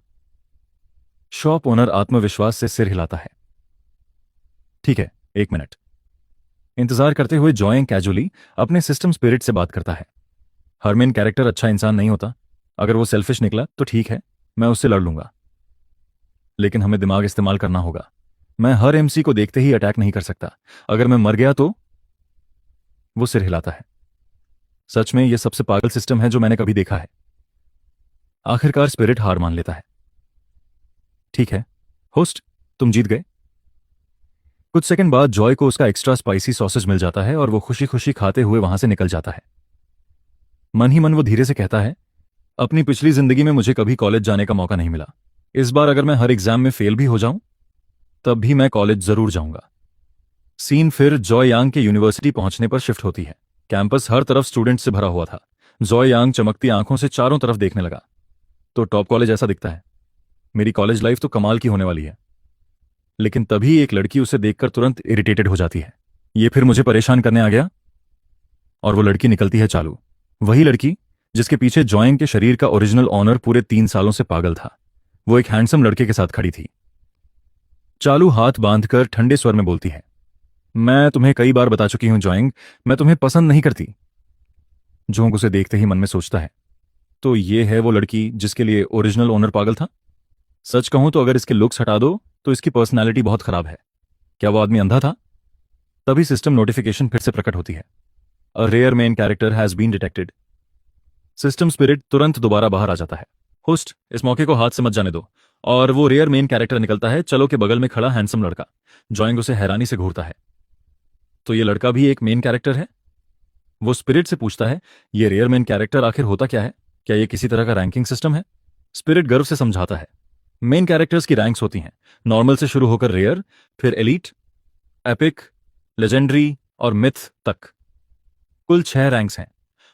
शॉप ओनर आत्मविश्वास से सिर हिलाता है। ठीक है, 1 मिनट। इंतजार करते हुए जॉइंग कैजुअली अपने सिस्टम स्पिरिट से बात करता है। हर मेन कैरेक्टर अच्छा इंसान नहीं होता। अगर वो सेल्फिश निकला तो ठीक है, मैं उससे लड़ लूंगा, लेकिन हमें दिमाग इस्तेमाल करना होगा। मैं हर एमसी को देखते ही अटैक नहीं कर सकता। अगर मैं मर गया तो? वो सिर हिलाता है। सच में यह सबसे पागल सिस्टम है जो मैंने कभी देखा है। आखिरकार स्पिरिट हार मान लेता है। ठीक है होस्ट, तुम जीत गए। कुछ सेकंड बाद जॉय को उसका एक्स्ट्रा स्पाइसी सॉसेज मिल जाता है और वो खुशी खुशी खाते हुए वहां से निकल जाता है। मन ही मन वो धीरे से कहता है, अपनी पिछली जिंदगी में मुझे कभी कॉलेज जाने का मौका नहीं मिला। इस बार अगर मैं हर एग्जाम में फेल भी हो जाऊं तब भी मैं कॉलेज जरूर जाऊंगा। सीन फिर जॉय यांग के यूनिवर्सिटी पहुंचने पर शिफ्ट होती है। कैंपस हर तरफ स्टूडेंट से भरा हुआ था। जॉय यांग चमकती आंखों से चारों तरफ देखने लगा। तो टॉप कॉलेज ऐसा दिखता है, मेरी कॉलेज लाइफ तो कमाल की होने वाली है। लेकिन तभी एक लड़की उसे देखकर तुरंत इरिटेटेड हो जाती है। ये फिर मुझे परेशान करने आ गया। और वो लड़की निकलती है चालू, वही लड़की जिसके पीछे जॉइंग के शरीर का ओरिजिनल ऑनर पूरे 3 सालों से पागल था। वो एक हैंडसम लड़के के साथ खड़ी थी। चालू हाथ बांधकर ठंडे स्वर में बोलती है, मैं तुम्हें कई बार बता चुकी हूं जॉइंग, मैं तुम्हें पसंद नहीं करती। जोंग उसे देखते ही मन में सोचता है, तो ये है वो लड़की जिसके लिए ओरिजिनल ओनर पागल था। सच कहूं तो अगर इसके लुक्स हटा दो तो इसकी पर्सनैलिटी बहुत खराब है। क्या वो आदमी अंधा था? तभी सिस्टम नोटिफिकेशन फिर से प्रकट होती है, a rare main character has been detected. System spirit तुरंत दोबारा बाहर आ जाता है। होस्ट, इस मौके को हाथ से मत जाने दो। और वो रेयर मेन कैरेक्टर निकलता है चलो के बगल में खड़ा हैंडसम लड़का। जॉइंग उसे हैरानी से घूरता है, तो ये लड़का भी एक मेन कैरेक्टर है? वो स्पिरिट से पूछता है, ये रेयर मेन कैरेक्टर आखिर होता क्या है? क्या ये किसी तरह का रैंकिंग सिस्टम है? स्पिरिट गर्व से समझाता है, मेन कैरेक्टर्स की रैंक्स होती हैं, नॉर्मल से शुरू होकर रेयर, फिर एलीट, एपिक, लेजेंडरी और मिथ तक। कुल 6 रैंक्स हैं।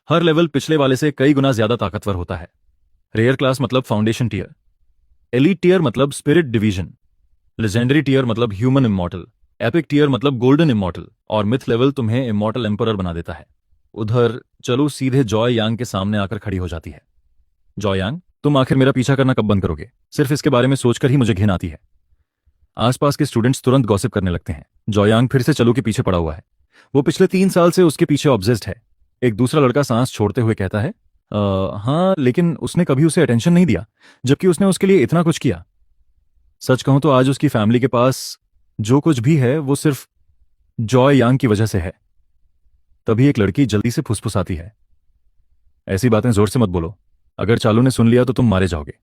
हर लेवल पिछले वाले से कई गुना ज्यादा ताकतवर होता है। रेयर क्लास मतलब फाउंडेशन टीयर, एलीट टीयर मतलब स्पिरिट डिवीजन, लेजेंडरी टीयर मतलब ह्यूमन इमॉर्टल, एपिक टीयर मतलब गोल्डन इमॉर्टल और मिथ लेवल तुम्हें इमॉर्टल एम्परर बना देता है। उधर चलो सीधे जॉय यांग के सामने आकर खड़ी हो जाती है। जॉय यांग, तुम आखिर मेरा पीछा करना कब बंद करोगे? सिर्फ इसके बारे में सोचकर ही मुझे घिन आती है। आसपास के स्टूडेंट्स तुरंत गॉसिप करने लगते हैं। जॉय यांग फिर से चलो के पीछे पड़ा हुआ है। वो पिछले 3 साल से उसके पीछे ऑब्सेस्ड है। एक दूसरा लड़का सांस छोड़ते हुए कहता है, हाँ लेकिन उसने कभी उसे अटेंशन नहीं दिया, जबकि उसने उसके लिए इतना कुछ किया। सच कहूं तो आज उसकी फैमिली के पास जो कुछ भी है वो सिर्फ जॉय यांग की वजह से है। तभी एक लड़की जल्दी से फुसफुसाती है, ऐसी बातें जोर से मत बोलो, अगर चालू ने सुन लिया तो तुम मारे जाओगे।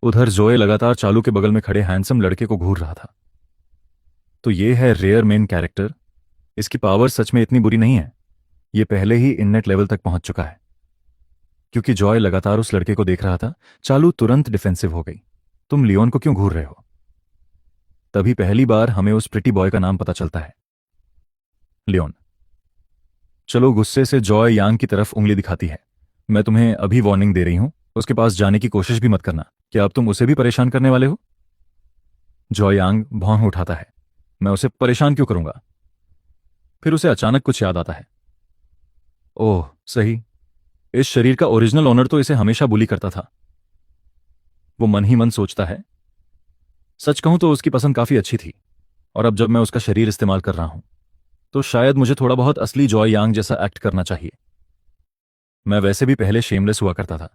उधर जोए लगातार चालू के बगल में खड़े हैंडसम लड़के को घूर रहा था। तो ये है रेयर मेन कैरेक्टर। इसकी पावर सच में इतनी बुरी नहीं है। ये पहले ही इननेट लेवल तक पहुंच चुका है। क्योंकि जॉय लगातार उस लड़के को देख रहा था, चालू तुरंत डिफेंसिव हो गई। तुम लियोन को क्यों घूर रहे हो? तभी पहली बार हमें उस प्रिटी बॉय का नाम पता चलता है, लियोन। चलो गुस्से से जॉय यांग की तरफ उंगली दिखाती है, मैं तुम्हें अभी वार्निंग दे रही हूं, उसके पास जाने की कोशिश भी मत करना। क्या अब तुम उसे भी परेशान करने वाले हो? जॉय यांग भौं उठाता है, मैं उसे परेशान क्यों करूंगा? फिर उसे अचानक कुछ याद आता है, ओह सही, इस शरीर का ओरिजिनल ओनर तो इसे हमेशा बुली करता था। वो मन ही मन सोचता है, सच कहूं तो उसकी पसंद काफी अच्छी थी, और अब जब मैं उसका शरीर इस्तेमाल कर रहा हूं तो शायद मुझे थोड़ा बहुत असली जॉय यांग जैसा एक्ट करना चाहिए। मैं वैसे भी पहले शेमलेस हुआ करता था,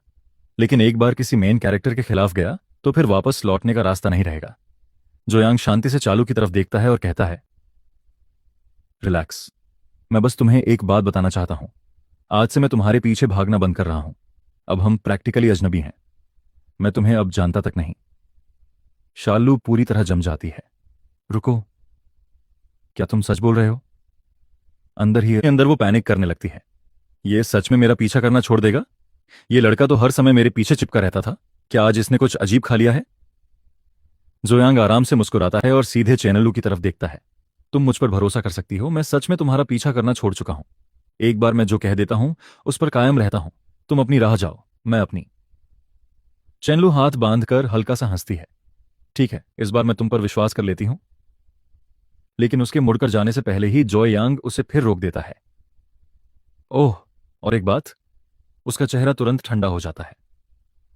लेकिन एक बार किसी मेन कैरेक्टर के खिलाफ गया तो फिर वापस लौटने का रास्ता नहीं रहेगा। जो यांग शांति से चालू की तरफ देखता है और कहता है, रिलैक्स, मैं बस तुम्हें एक बात बताना चाहता हूं, आज से मैं तुम्हारे पीछे भागना बंद कर रहा हूं। अब हम प्रैक्टिकली अजनबी हैं, मैं तुम्हें अब जानता तक नहीं। शालू पूरी तरह जम जाती है, रुको, क्या तुम सच बोल रहे हो? अंदर ही अंदर वो पैनिक करने लगती है, ये सच में मेरा पीछा करना छोड़ देगा? ये लड़का तो हर समय मेरे पीछे चिपका रहता था, क्या आज इसने कुछ अजीब खा लिया है? जोयांग आराम से मुस्कुराता है और सीधे चैनलू की तरफ देखता है, तुम मुझ पर भरोसा कर सकती हो, मैं सच में तुम्हारा पीछा करना छोड़ चुका हूं। एक बार मैं जो कह देता हूं उस पर कायम रहता हूं, तुम अपनी राह जाओ, मैं अपनी। चैनलू हाथ बांधकर हल्का सा हंसती है, ठीक है, इस बार मैं तुम पर विश्वास कर लेती हूं। लेकिन उसके मुड़कर जाने से पहले ही जॉय यांग उसे फिर रोक देता है। ओह, और एक बात, उसका चेहरा तुरंत ठंडा हो जाता है,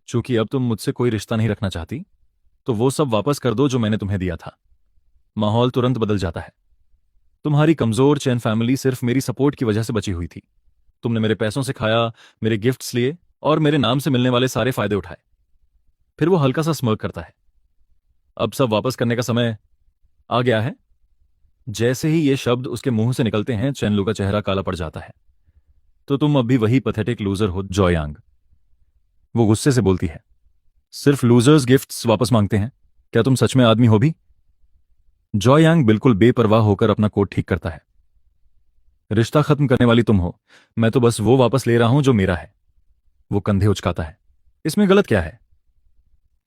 चूंकि अब तुम मुझसे कोई रिश्ता नहीं रखना चाहती तो वो सब वापस कर दो जो मैंने तुम्हें दिया था। माहौल तुरंत बदल जाता है। तुम्हारी कमजोर चैन फैमिली सिर्फ मेरी सपोर्ट की वजह से बची हुई थी। तुमने मेरे पैसों से खाया, मेरे गिफ्ट्स लिए और मेरे नाम से मिलने वाले सारे फायदे उठाए। फिर वो हल्का सा स्मर्क करता है, अब सब वापस करने का समय आ गया है। जैसे ही ये शब्द उसके मुंह से निकलते हैं चैनलू का चेहरा काला पड़ जाता है। तो तुम अब भी वही पैथेटिक लूजर हो जॉय यांग। वो गुस्से से बोलती है, सिर्फ लूजर्स गिफ्ट्स वापस मांगते हैं, क्या तुम सच में आदमी हो भी? जॉय यांग बिल्कुल बेपरवाह होकर अपना कोट ठीक करता है। रिश्ता खत्म करने वाली तुम हो, मैं तो बस वो वापस ले रहा हूं जो मेरा है। वो कंधे उचकाता है। इसमें गलत क्या है?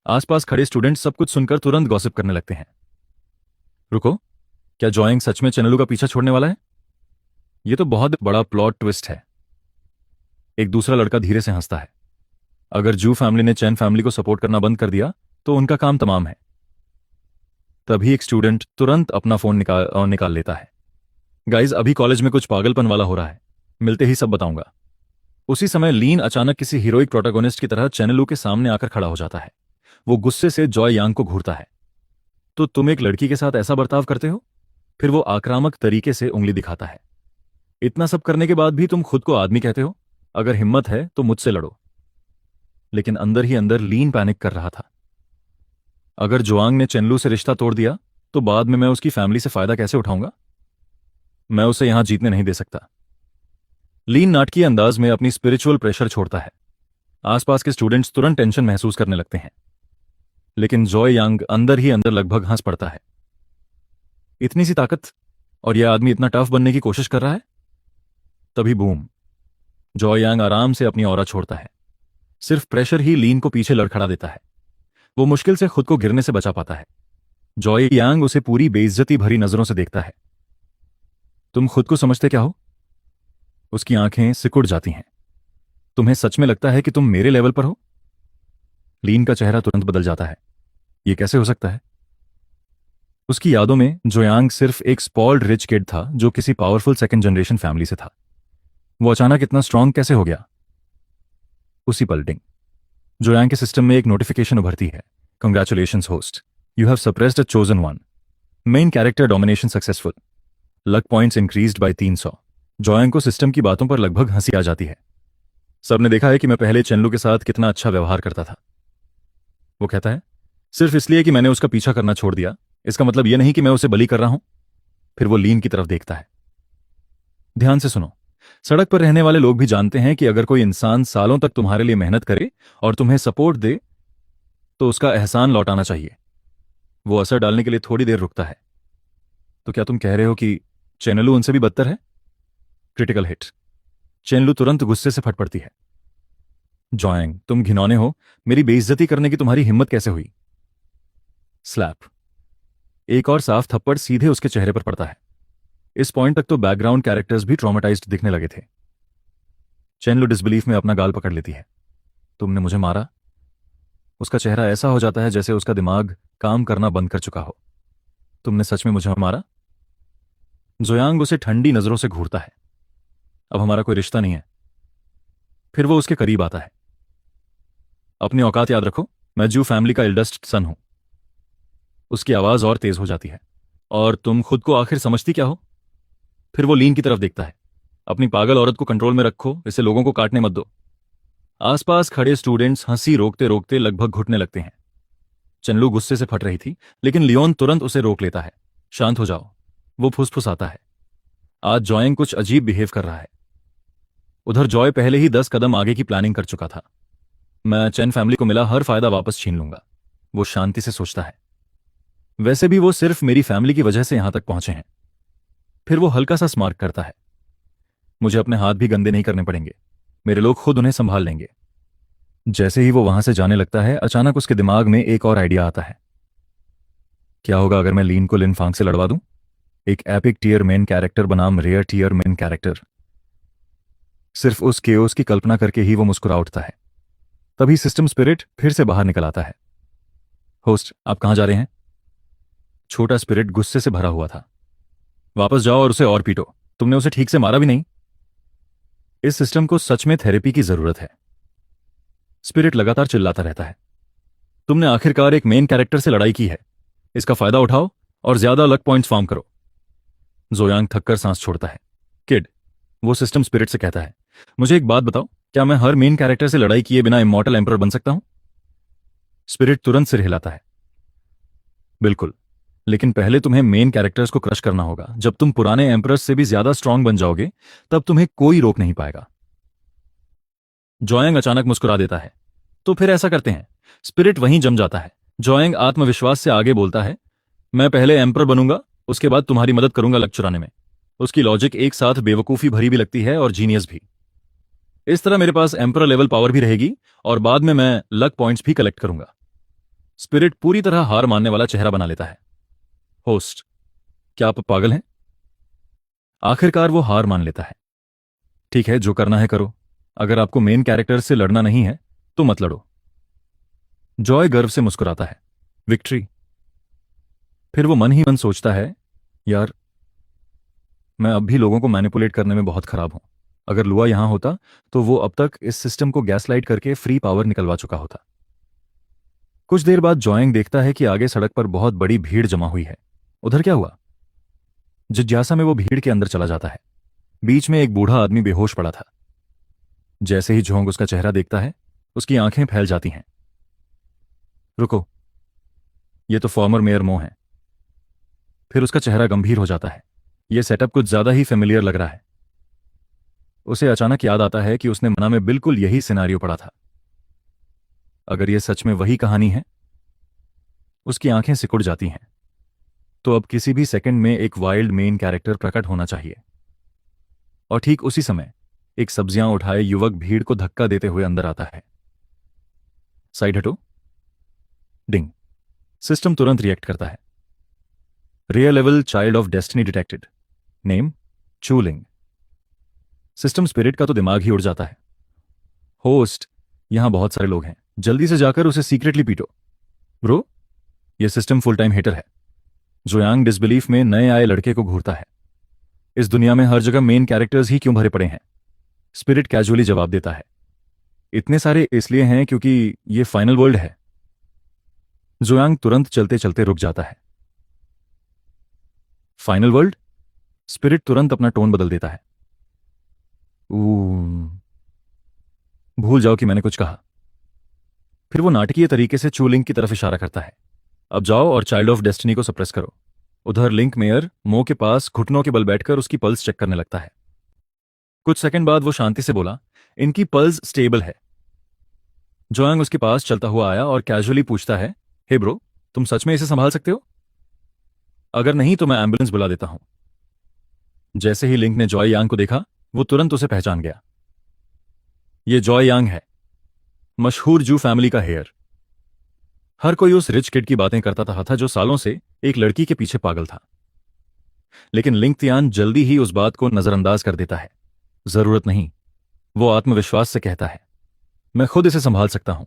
आसपास खड़े स्टूडेंट सब कुछ सुनकर तुरंत गॉसिप करने लगते हैं। रुको, क्या जॉयंग सच में चैनलू का पीछा छोड़ने वाला है? यह तो बहुत बड़ा प्लॉट ट्विस्ट है। एक दूसरा लड़का धीरे से हंसता है। अगर जू फैमिली ने चैन फैमिली को सपोर्ट करना बंद कर दिया तो उनका काम तमाम है। तभी एक स्टूडेंट तुरंत अपना फोन निकाल लेता है। गाइज, अभी कॉलेज में कुछ पागलपन वाला हो रहा है, मिलते ही सब बताऊंगा। उसी समय लीन अचानक किसी हीरोइक प्रोटोगोनिस्ट की तरह चैनलू के सामने आकर खड़ा हो जाता है। वो गुस्से से जॉय यांग को घूरता है। तो तुम एक लड़की के साथ ऐसा बर्ताव करते हो? फिर वो आक्रामक तरीके से उंगली दिखाता है। इतना सब करने के बाद भी तुम खुद को आदमी कहते हो? अगर हिम्मत है तो मुझसे लड़ो। लेकिन अंदर ही अंदर लीन पैनिक कर रहा था। अगर जुआंग ने चेनलू से रिश्ता तोड़ दिया तो बाद में मैं उसकी फैमिली से फायदा कैसे उठाऊंगा? मैं उसे यहां जीतने नहीं दे सकता। लीन नाटकीय अंदाज में अपनी स्पिरिचुअल प्रेशर छोड़ता है। आसपास के स्टूडेंट्स तुरंत टेंशन महसूस करने लगते हैं। लेकिन जॉय यांग अंदर ही अंदर लगभग हंस पड़ता है। इतनी सी ताकत, और यह आदमी इतना टफ बनने की कोशिश कर रहा है? तभी बूम, जॉय यांग आराम से अपनी ऑरा छोड़ता है। सिर्फ प्रेशर ही लीन को पीछे लड़खड़ा देता है। वो मुश्किल से खुद को गिरने से बचा पाता है। जॉय यांग उसे पूरी बेइज्जती भरी नजरों से देखता है। तुम खुद को समझते क्या हो? उसकी आंखें सिकुड़ जाती हैं। तुम्हें सच में लगता है कि तुम मेरे लेवल पर हो? लीन का चेहरा तुरंत बदल जाता है। यह कैसे हो सकता है? उसकी यादों में जोयांग सिर्फ एक स्पॉल्ड रिच किड था जो किसी पावरफुल सेकंड जनरेशन फैमिली से था। वो अचानक इतना स्ट्रांग कैसे हो गया? उसी पल डिंग, जोयांग के सिस्टम में एक नोटिफिकेशन उभरती है। Congratulations host, you have suppressed a chosen one. Main character domination successful. Luck points increased by 300। जोयांग को सिस्टम की बातों पर लगभग हंसी आ जाती है। सबने देखा है कि मैं पहले चेनलू के साथ कितना अच्छा व्यवहार करता था। वो कहता है, सिर्फ इसलिए कि मैंने उसका पीछा करना छोड़ दिया, इसका मतलब यह नहीं कि मैं उसे बली कर रहा हूं। फिर वो लीन की तरफ देखता है। ध्यान से सुनो, सड़क पर रहने वाले लोग भी जानते हैं कि अगर कोई इंसान सालों तक तुम्हारे लिए मेहनत करे और तुम्हें सपोर्ट दे तो उसका एहसान लौटाना चाहिए। वो असर डालने के लिए थोड़ी देर रुकता है। तो क्या तुम कह रहे हो कि चेनलू उनसे भी बदतर है? Critical hit. चेनलू तुरंत गुस्से से फट पड़ती है। जॉयंग, तुम घिनौने हो। मेरी बेइज्जती करने की तुम्हारी हिम्मत कैसे हुई? स्लैप। एक और साफ थप्पड़ सीधे उसके चेहरे पर पड़ता है। इस पॉइंट तक तो बैकग्राउंड कैरेक्टर्स भी ट्रॉमेटाइज्ड दिखने लगे थे। चेनलू डिसबिलीफ में अपना गाल पकड़ लेती है। तुमने मुझे मारा? उसका चेहरा ऐसा हो जाता है जैसे उसका दिमाग काम करना बंद कर चुका हो। तुमने सच में मुझे मारा? जोयांग उसे ठंडी नजरों से घूरता है। अब हमारा कोई रिश्ता नहीं है। फिर वो उसके करीब आता है। अपनी औकात याद रखो, मैं जू फैमिली का एल्डेस्ट सन हूं। उसकी आवाज और तेज हो जाती है। और तुम खुद को आखिर समझती क्या हो? फिर वो लीन की तरफ देखता है। अपनी पागल औरत को कंट्रोल में रखो, इसे लोगों को काटने मत दो। आसपास खड़े स्टूडेंट्स हंसी रोकते रोकते लगभग घुटने लगते हैं। चन्नू गुस्से से फट रही थी, लेकिन लियोन तुरंत उसे रोक लेता है। शांत हो जाओ, वो फुसफुसाता है। आज जॉयंग कुछ अजीब बिहेव कर रहा है। उधर जॉय पहले ही 10 कदम आगे की प्लानिंग कर चुका था। मैं चैन फैमिली को मिला हर फायदा वापस छीन लूंगा, वो शांति से सोचता है। वैसे भी वो सिर्फ मेरी फैमिली की वजह से यहां तक पहुंचे हैं। फिर वो हल्का सा स्मार्ट करता है। मुझे अपने हाथ भी गंदे नहीं करने पड़ेंगे, मेरे लोग खुद उन्हें संभाल लेंगे। जैसे ही वो वहां से जाने लगता है, अचानक उसके दिमाग में एक और आइडिया आता है। क्या होगा अगर मैं लीन को लिन फांग से लड़वा दूं? एक एपिक टीयर मेन कैरेक्टर बनाम रेयर टीयर मेन कैरेक्टर। सिर्फ उस केओस की कल्पना करके ही वो मुस्कुरा उठता है। तभी सिस्टम स्पिरिट फिर से बाहर निकल आता है। होस्ट, आप कहां जा रहे हैं? छोटा स्पिरिट गुस्से से भरा हुआ था। वापस जाओ और उसे और पीटो, तुमने उसे ठीक से मारा भी नहीं। इस सिस्टम को सच में थेरेपी की जरूरत है। स्पिरिट लगातार चिल्लाता रहता है। तुमने आखिरकार एक मेन कैरेक्टर से लड़ाई की है, इसका फायदा उठाओ और ज्यादा लक पॉइंट्स फार्म करो। जोयांग थककर सांस छोड़ता है। किड, वो सिस्टम स्पिरिट से कहता है, मुझे एक बात बताओ, क्या मैं हर मेन कैरेक्टर से लड़ाई किए बिना इमॉर्टल एम्परर बन सकता हूं? स्पिरिट तुरंत सिर हिलाता है। बिल्कुल, लेकिन पहले तुम्हें मेन कैरेक्टर्स को क्रश करना होगा। जब तुम पुराने एम्परर्स से भी ज्यादा स्ट्रांग बन जाओगे, तब तुम्हें कोई रोक नहीं पाएगा। जोयांग अचानक मुस्कुरा देता है। तो फिर ऐसा करते हैं। स्पिरिट वहीं जम जाता है। जोएंग आत्मविश्वास से आगे बोलता है, मैं पहले एम्पर बनूंगा, उसके बाद तुम्हारी मदद करूंगा लक चुराने में। उसकी लॉजिक एक साथ बेवकूफी भरी भी लगती है और जीनियस भी। इस तरह मेरे पास एम्पर लेवल पावर भी रहेगी और बाद में मैं लक पॉइंट्स भी कलेक्ट करूंगा। स्पिरिट पूरी तरह हार मानने वाला चेहरा बना लेता है। होस्ट, क्या आप पागल हैं? आखिरकार वो हार मान लेता है। ठीक है, जो करना है करो। अगर आपको मेन कैरेक्टर से लड़ना नहीं है तो मत लड़ो। जॉय गर्व से मुस्कुराता है। विक्ट्री। फिर वो मन ही मन सोचता है, यार मैं अब भी लोगों को मैनिपुलेट करने में बहुत खराब हूं। अगर लुआ यहां होता तो वो अब तक इस सिस्टम को गैसलाइट करके फ्री पावर निकलवा चुका होता। कुछ देर बाद जोएंग देखता है कि आगे सड़क पर बहुत बड़ी भीड़ जमा हुई है। उधर क्या हुआ? जिज्ञासा में वो भीड़ के अंदर चला जाता है। बीच में एक बूढ़ा आदमी बेहोश पड़ा था। जैसे ही जोंग उसका चेहरा देखता है, उसकी आंखें फैल जाती हैं। रुको, ये तो फॉर्मर मेयर मो है। फिर उसका चेहरा गंभीर हो जाता है। यह सेटअप कुछ ज्यादा ही फेमिलियर लग रहा है। उसे अचानक याद आता है कि उसने मना में बिल्कुल यही सिनारियो पड़ा था। अगर यह सच में वही कहानी है। उसकी आंखें सिकुड़ जाती हैं। तो अब किसी भी सेकंड में एक वाइल्ड मेन कैरेक्टर प्रकट होना चाहिए। और ठीक उसी समय एक सब्जियां उठाए युवक भीड़ को धक्का देते हुए अंदर आता है। साइड हटो। डिंग। सिस्टम तुरंत रिएक्ट करता है। Rare level child of destiny detected. Name Chuling. System spirit का तो दिमाग ही उड़ जाता है। होस्ट, यहां बहुत सारे लोग हैं, जल्दी से जाकर उसे सीक्रेटली पीटो। ब्रो, यह सिस्टम फुल टाइम हेटर है। जोयांग डिसबिलीफ में नए आए लड़के को घूरता है। इस दुनिया में हर जगह मेन कैरेक्टर्स ही क्यों भरे पड़े हैं? स्पिरिट कैजुअली जवाब देता है, इतने सारे इसलिए हैं क्योंकि ये फाइनल वर्ल्ड है। जोयांग तुरंत चलते चलते रुक जाता है। Final world? स्पिरिट तुरंत अपना टोन बदल देता है। भूल जाओ कि मैंने कुछ कहा। फिर वो नाटकीय तरीके से चूलिंग की तरफ इशारा करता है। अब जाओ और चाइल्ड ऑफ डेस्टिनी को सप्रेस करो। उधर लिंक मेयर मो के पास घुटनों के बल बैठकर उसकी पल्स चेक करने लगता है। कुछ सेकंड बाद वो शांति से बोला, इनकी पल्स स्टेबल है। जोयांग उसके पास चलता हुआ आया और कैजुअली पूछता है, हे ब्रो, तुम सच में इसे संभाल सकते हो? अगर नहीं तो मैं एम्बुलेंस बुला देता हूं। जैसे ही लिंक ने जॉय यांग को देखा, वो तुरंत उसे पहचान गया। ये जॉय यांग है, मशहूर जू फैमिली का हेयर। हर कोई उस रिच किड की बातें करता रहा था जो सालों से एक लड़की के पीछे पागल था। लेकिन लिंक तियान जल्दी ही उस बात को नजरअंदाज कर देता है। जरूरत नहीं, वो आत्मविश्वास से कहता है, मैं खुद इसे संभाल सकता हूं।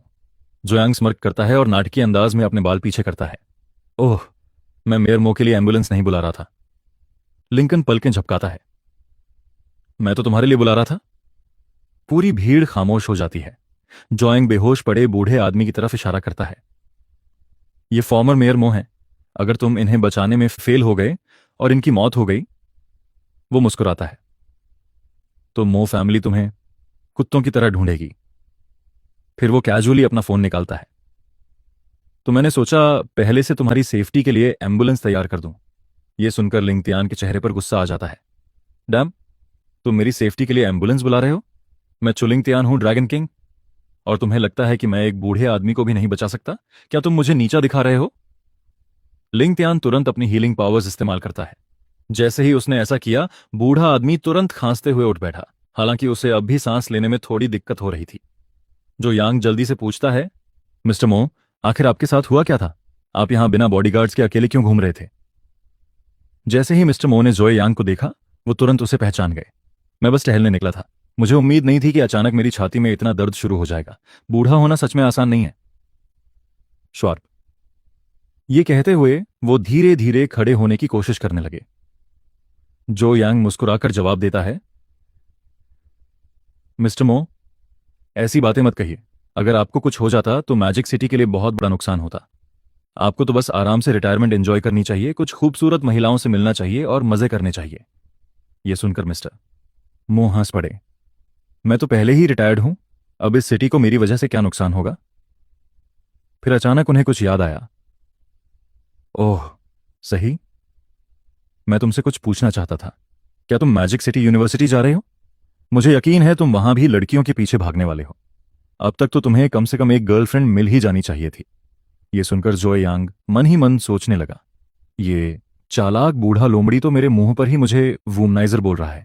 जोयांग स्मर्क करता है और नाटकीय अंदाज में अपने बाल पीछे करता है। ओह, मैं मेयर मो के लिए एम्बुलेंस नहीं बुला रहा था। लिंकन पलकें झपकाता है, मैं तो तुम्हारे लिए बुला रहा था। पूरी भीड़ खामोश हो जाती है। जोयांग बेहोश पड़े बूढ़े आदमी की तरफ इशारा करता है, ये फॉर्मर मेयर मो है। अगर तुम इन्हें बचाने में फेल हो गए और इनकी मौत हो गई। वो मुस्कुराता है, तो मो फैमिली तुम्हें कुत्तों की तरह ढूंढेगी। फिर वो कैजुअली अपना फोन निकालता है। तो मैंने सोचा पहले से तुम्हारी सेफ्टी के लिए एम्बुलेंस तैयार कर दूं। यह सुनकर लिंग तियान के चेहरे पर गुस्सा आ जाता है। डैम, तुम मेरी सेफ्टी के लिए एम्बुलेंस बुला रहे हो? मैं चुलिंग तियान हूं, ड्रैगन किंग, और तुम्हें लगता है कि मैं एक बूढ़े आदमी को भी नहीं बचा सकता? क्या तुम मुझे नीचा दिखा रहे हो? लिंग तियान तुरंत अपनी हीलिंग पावर्स इस्तेमाल करता है। जैसे ही उसने ऐसा किया, बूढ़ा आदमी तुरंत खांसते हुए उठ बैठा। हालांकि उसे अब भी सांस लेने में थोड़ी दिक्कत हो रही थी। जो यांग जल्दी से पूछता है, मिस्टर मो, आखिर आपके साथ हुआ क्या था? आप यहां बिना बॉडीगार्ड्स के अकेले क्यों घूम रहे थे? जैसे ही मिस्टर मो ने जोए यांग को देखा, वो तुरंत उसे पहचान गए। मैं बस टहलने निकला था। मुझे उम्मीद नहीं थी कि अचानक मेरी छाती में इतना दर्द शुरू हो जाएगा। बूढ़ा होना सच में आसान नहीं है। शार्प। ये कहते हुए वो धीरे धीरे खड़े होने की कोशिश करने लगे। जो यांग मुस्कुराकर जवाब देता है, मिस्टर मो, ऐसी बातें मत कहिए। अगर आपको कुछ हो जाता तो मैजिक सिटी के लिए बहुत बड़ा नुकसान होता। आपको तो बस आराम से रिटायरमेंट एंजॉय करनी चाहिए, कुछ खूबसूरत महिलाओं से मिलना चाहिए और मजे करने चाहिए। यह सुनकर मिस्टर मो हंस पड़े। मैं तो पहले ही रिटायर्ड हूं, अब इस सिटी को मेरी वजह से क्या नुकसान होगा? फिर अचानक उन्हें कुछ याद आया। ओह सही, मैं तुमसे कुछ पूछना चाहता था। क्या तुम मैजिक सिटी यूनिवर्सिटी जा रहे हो? मुझे यकीन है तुम वहां भी लड़कियों के पीछे भागने वाले हो। अब तक तो तुम्हें कम से कम एक गर्लफ्रेंड मिल ही जानी चाहिए थी। ये सुनकर जोए यांग मन ही मन सोचने लगा, ये चालाक बूढ़ा लोमड़ी तो मेरे मुंह पर ही मुझे वूमनाइजर बोल रहा है।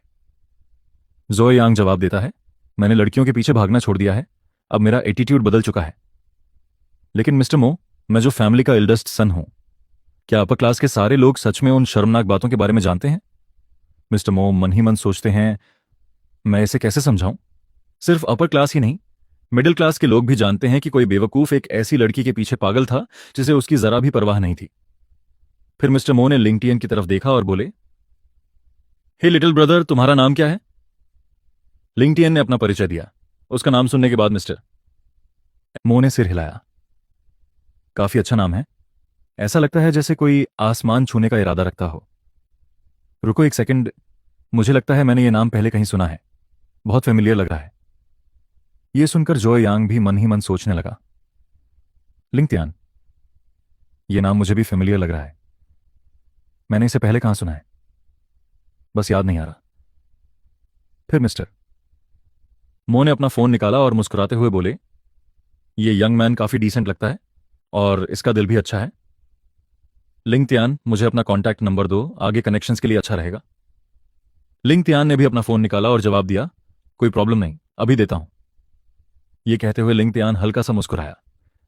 जोए यांग जवाब देता है, मैंने लड़कियों के पीछे भागना छोड़ दिया है, अब मेरा एटीट्यूड बदल चुका है। लेकिन मिस्टर मो, मैं जो फैमिली का एल्डेस्ट सन हूं, क्या अपर क्लास के सारे लोग सच में उन शर्मनाक बातों के बारे में जानते हैं? मिस्टर मो मन ही मन सोचते हैं, मैं इसे कैसे समझाऊं? सिर्फ अपर क्लास ही नहीं, मिडिल क्लास के लोग भी जानते हैं कि कोई बेवकूफ एक ऐसी लड़की के पीछे पागल था जिसे उसकी जरा भी परवाह नहीं थी। फिर मिस्टर मो ने लिंगटियन की तरफ देखा और बोले, हे लिटिल ब्रदर, तुम्हारा नाम क्या है? लिंगटियन ने अपना परिचय दिया। उसका नाम सुनने के बाद मिस्टर मो ने सिर हिलाया। काफी अच्छा नाम है, ऐसा लगता है जैसे कोई आसमान छूने का इरादा रखता हो। रुको एक सेकंड, मुझे लगता है मैंने ये नाम पहले कहीं सुना है, बहुत फेमिलियर लग रहा है। यह सुनकर जोए यांग भी मन ही मन सोचने लगा, लिंगटियन, यह नाम मुझे भी फेमिलियर लग रहा है, मैंने इसे पहले कहां सुना है, बस याद नहीं आ रहा। फिर मिस्टर मो ने अपना फोन निकाला और मुस्कुराते हुए बोले, ये यंग मैन काफी डिसेंट लगता है और इसका दिल भी अच्छा है। लिंगटियन, मुझे अपना कॉन्टैक्ट नंबर दो, आगे कनेक्शंस के लिए अच्छा रहेगा। लिंगटियन ने भी अपना फोन निकाला और जवाब दिया, कोई प्रॉब्लम नहीं, अभी देता हूं। यह कहते हुए लिंगटियन हल्का सा मुस्कुराया।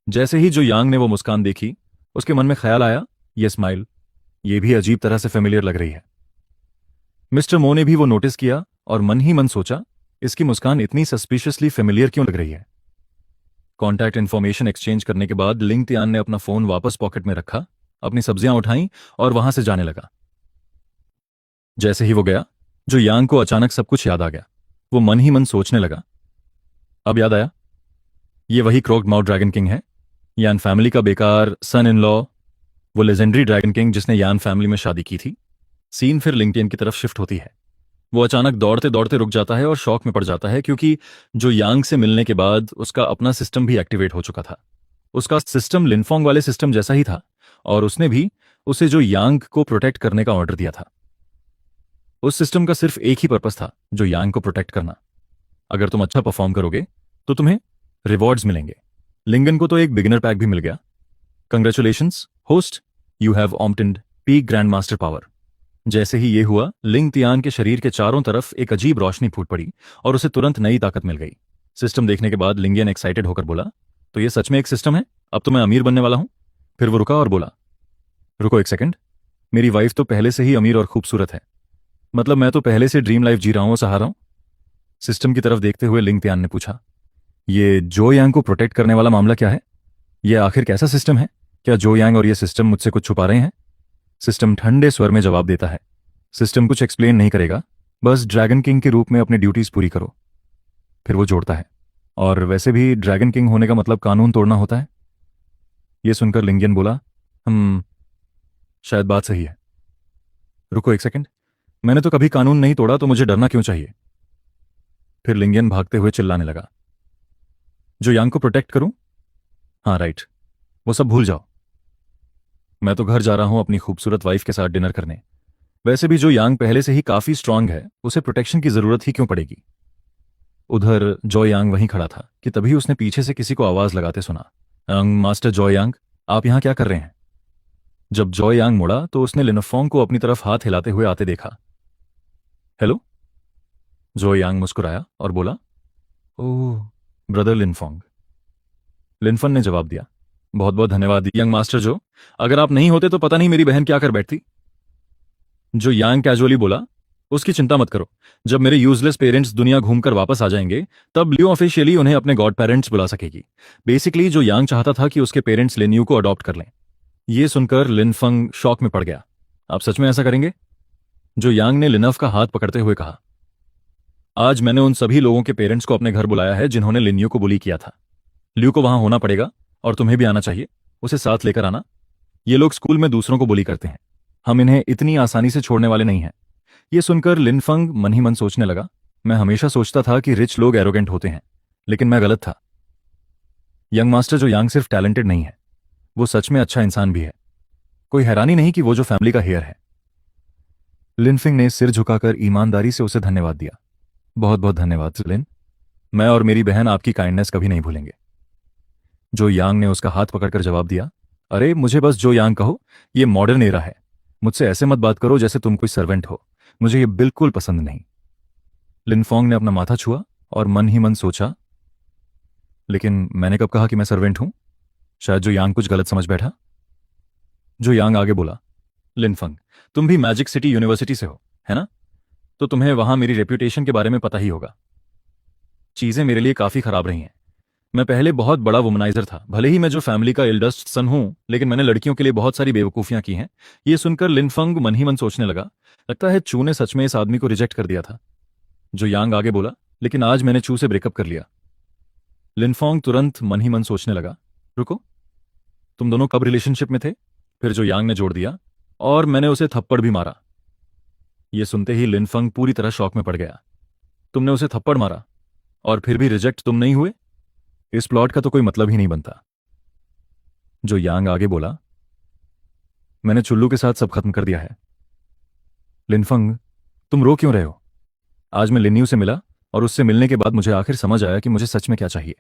जैसे ही जो यांग ने वो मुस्कान देखी, उसके मन में ख्याल आया, ये स्माइल, ये भी अजीब तरह से फेमिलियर लग रही है। मिस्टर मो ने भी वो नोटिस किया और मन ही मन सोचा, इसकी मुस्कान इतनी सस्पिशियसली फेमिलियर क्यों लग रही है। कॉन्टैक्ट इन्फॉर्मेशन एक्सचेंज करने के बाद लिंगटियन ने अपना फोन वापस पॉकेट में रखा, अपनी सब्जियां उठाई और वहां से जाने लगा। जैसे ही वो गया, जो यांग को अचानक सब कुछ याद आ गया। वो मन ही मन सोचने लगा, अब याद आया, ये वही क्रोक्ड माउथ ड्रैगन किंग है, यान फैमिली का बेकार सन इन लॉ, वो लेजेंडरी ड्रैगन किंग जिसने यान फैमिली में शादी की थी। सीन फिर लिंगटियन की तरफ शिफ्ट होती है। वो अचानक दौड़ते दौड़ते रुक जाता है और शॉक में पड़ जाता है, क्योंकि जो यांग से मिलने के बाद उसका अपना सिस्टम भी एक्टिवेट हो चुका था। उसका सिस्टम लिनफोंग वाले सिस्टम जैसा ही था और उसने भी उसे जो यांग को प्रोटेक्ट करने का ऑर्डर दिया था। उस सिस्टम का सिर्फ एक ही पर्पस था, जो यांग को प्रोटेक्ट करना। अगर तुम अच्छा परफॉर्म करोगे तो तुम्हें रिवॉर्ड्स मिलेंगे। लिंगन को तो एक बिगिनर पैक भी मिल गया। Congratulations host, you have obtained peak grand master power. जैसे ही ये हुआ, लिंगटियन के शरीर के चारों तरफ एक अजीब रोशनी फूट पड़ी और उसे तुरंत नई ताकत मिल गई। सिस्टम देखने के बाद लिंगन एक्साइटेड होकर बोला, तो ये सच में एक सिस्टम है, अब तो मैं अमीर बनने वाला हूं। फिर वो रुका और बोला, रुको एक सेकंड, मेरी वाइफ तो पहले से ही अमीर और खूबसूरत है, मतलब मैं तो पहले से ड्रीम लाइफ जी रहा हूं, सहा रहा हूं। सिस्टम की तरफ देखते हुए लिंगटियन ने पूछा, ये जो यांग को प्रोटेक्ट करने वाला मामला क्या है? यह आखिर कैसा सिस्टम है? क्या जो यांग और ये सिस्टम मुझसे कुछ छुपा रहे हैं? सिस्टम ठंडे स्वर में जवाब देता है, सिस्टम कुछ एक्सप्लेन नहीं करेगा, बस ड्रैगन किंग के रूप में अपनी ड्यूटीज पूरी करो। फिर वो जोड़ता है, और वैसे भी ड्रैगन किंग होने का मतलब कानून तोड़ना होता है। यह सुनकर लिंगन बोला, शायद बात सही है। रुको एक सेकंड, मैंने तो कभी कानून नहीं तोड़ा, तो मुझे डरना क्यों चाहिए? फिर लिंगन भागते हुए चिल्लाने लगा, जो यांग को प्रोटेक्ट करूं? हाँ राइट, वो सब भूल जाओ, मैं तो घर जा रहा हूं अपनी खूबसूरत वाइफ के साथ डिनर करने। वैसे भी जो यांग पहले से ही काफी स्ट्रांग है, उसे प्रोटेक्शन की जरूरत ही क्यों पड़ेगी। उधर जो यांग वहीं खड़ा था कि तभी उसने पीछे से किसी को आवाज लगाते सुना, मास्टर जो यांग, आप यहां क्या कर रहे हैं? जब जो यांग मुड़ा तो उसने लिनफोंग को अपनी तरफ हाथ हिलाते हुए आते देखा। हेलो। जो यांग मुस्कुराया और बोला, ओह ब्रदर लिनफोंग। लिनफन ने जवाब दिया, बहुत बहुत धन्यवाद यंग मास्टर जो, अगर आप नहीं होते तो पता नहीं मेरी बहन क्या कर बैठती। जो यांग कैजुअली बोला, उसकी चिंता मत करो, जब मेरे यूजलेस पेरेंट्स दुनिया घूमकर वापस आ जाएंगे तब लियो ऑफिशियली उन्हें अपने गॉड पेरेंट्स बुला सकेगी। बेसिकली जो यांग चाहता था कि उसके पेरेंट्स लिन्यू को अडॉप्ट कर लें। यह सुनकर लिनफंग शॉक में पड़ गया, आप सच में ऐसा करेंगे? जो यांग ने लिनफ का हाथ पकड़ते हुए कहा, आज मैंने उन सभी लोगों के पेरेंट्स को अपने घर बुलाया है जिन्होंने लिन्यू को बुली किया था। लियू को वहां होना पड़ेगा और तुम्हें भी आना चाहिए, उसे साथ लेकर आना। ये लोग स्कूल में दूसरों को बुली करते हैं, हम इन्हें इतनी आसानी से छोड़ने वाले नहीं हैं। यह सुनकर लिनफंग मन ही मन सोचने लगा, मैं हमेशा सोचता था कि रिच लोग एरोगेंट होते हैं, लेकिन मैं गलत था। यंग मास्टर जो यांग सिर्फ टैलेंटेड नहीं है, वो सच में अच्छा इंसान भी है। कोई हैरानी नहीं कि वो जो फैमिली का हेयर है। लिनफिंग ने सिर झुकाकर ईमानदारी से उसे धन्यवाद दिया। बहुत बहुत धन्यवाद लिन, मैं और मेरी बहन आपकी काइंडनेस कभी नहीं भूलेंगे। जो यांग ने उसका हाथ पकड़कर जवाब दिया, अरे मुझे बस जो यांग कहो, ये मॉडर्न एरा है। मुझसे ऐसे मत बात करो जैसे तुम कोई सर्वेंट हो। मुझे ये बिल्कुल पसंद नहीं। लिनफोंग ने अपना माथा छुआ और मन ही मन सोचा, लेकिन मैंने कब कहा कि मैं सर्वेंट हूं? शायद जो यांग कुछ गलत समझ बैठा। जो यांग आगे बोला, लिनफंग, तुम भी मैजिक सिटी यूनिवर्सिटी से हो, है ना? तो तुम्हें वहां मेरी रेप्यूटेशन के बारे में पता ही होगा। चीजें मेरे लिए काफी खराब रही हैं। मैं पहले बहुत बड़ा वुमनाइजर था। भले ही मैं जो फैमिली का एल्डेस्ट सन हूं, लेकिन मैंने लड़कियों के लिए बहुत सारी बेवकूफियां की हैं। ये सुनकर लिनफंग मन ही मन सोचने लगा, लगता है चू ने सच में इस आदमी को रिजेक्ट कर दिया था। जो यांग आगे बोला, लेकिन आज मैंने चू से ब्रेकअप कर लिया। लिनफोंग तुरंत मन ही मन सोचने लगा, रुको, तुम दोनों कब रिलेशनशिप में थे? फिर जो यांग ने जोड़ दिया, और मैंने उसे थप्पड़ भी मारा। यह सुनते ही लिनफंग पूरी तरह शॉक में पड़ गया। तुमने उसे थप्पड़ मारा और फिर भी रिजेक्ट तुम नहीं हुए? इस प्लॉट का तो कोई मतलब ही नहीं बनता। जो यांग आगे बोला, मैंने चुल्लू के साथ सब खत्म कर दिया है। लिनफंग, तुम रो क्यों रहे हो? आज मैं लिन्यू से मिला और उससे मिलने के बाद मुझे आखिर समझ आया कि मुझे सच में क्या चाहिए।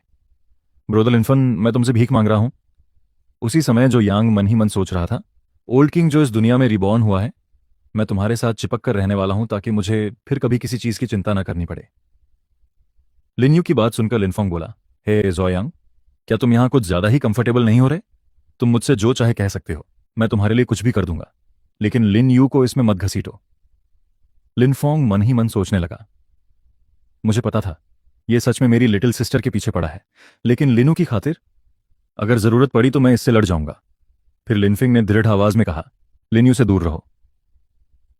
ब्रोदर लिनफन, मैं तुमसे भीख मांग रहा हूं। उसी समय जो यांग मन ही मन सोच रहा था, ओल्ड किंग जो इस दुनिया में रिबॉर्न हुआ है, मैं तुम्हारे साथ चिपक कर रहने वाला हूं ताकि मुझे फिर कभी किसी चीज की चिंता न करनी पड़े। लिन्यू की बात सुनकर लिनफोंग बोला, हे जोयांग, क्या तुम यहां कुछ ज्यादा ही कंफर्टेबल नहीं हो रहे? तुम मुझसे जो चाहे कह सकते हो, मैं तुम्हारे लिए कुछ भी कर दूंगा, लेकिन लिन यू को इसमें मत घसीटो। लिनफोंग मन ही मन सोचने लगा, मुझे पता था यह सच में मेरी लिटिल सिस्टर के पीछे पड़ा है, लेकिन लिनू की खातिर अगर जरूरत पड़ी तो मैं इससे लड़ जाऊंगा। फिर लिनफिंग ने दृढ़ आवाज में कहा, लिन्यू से दूर रहो।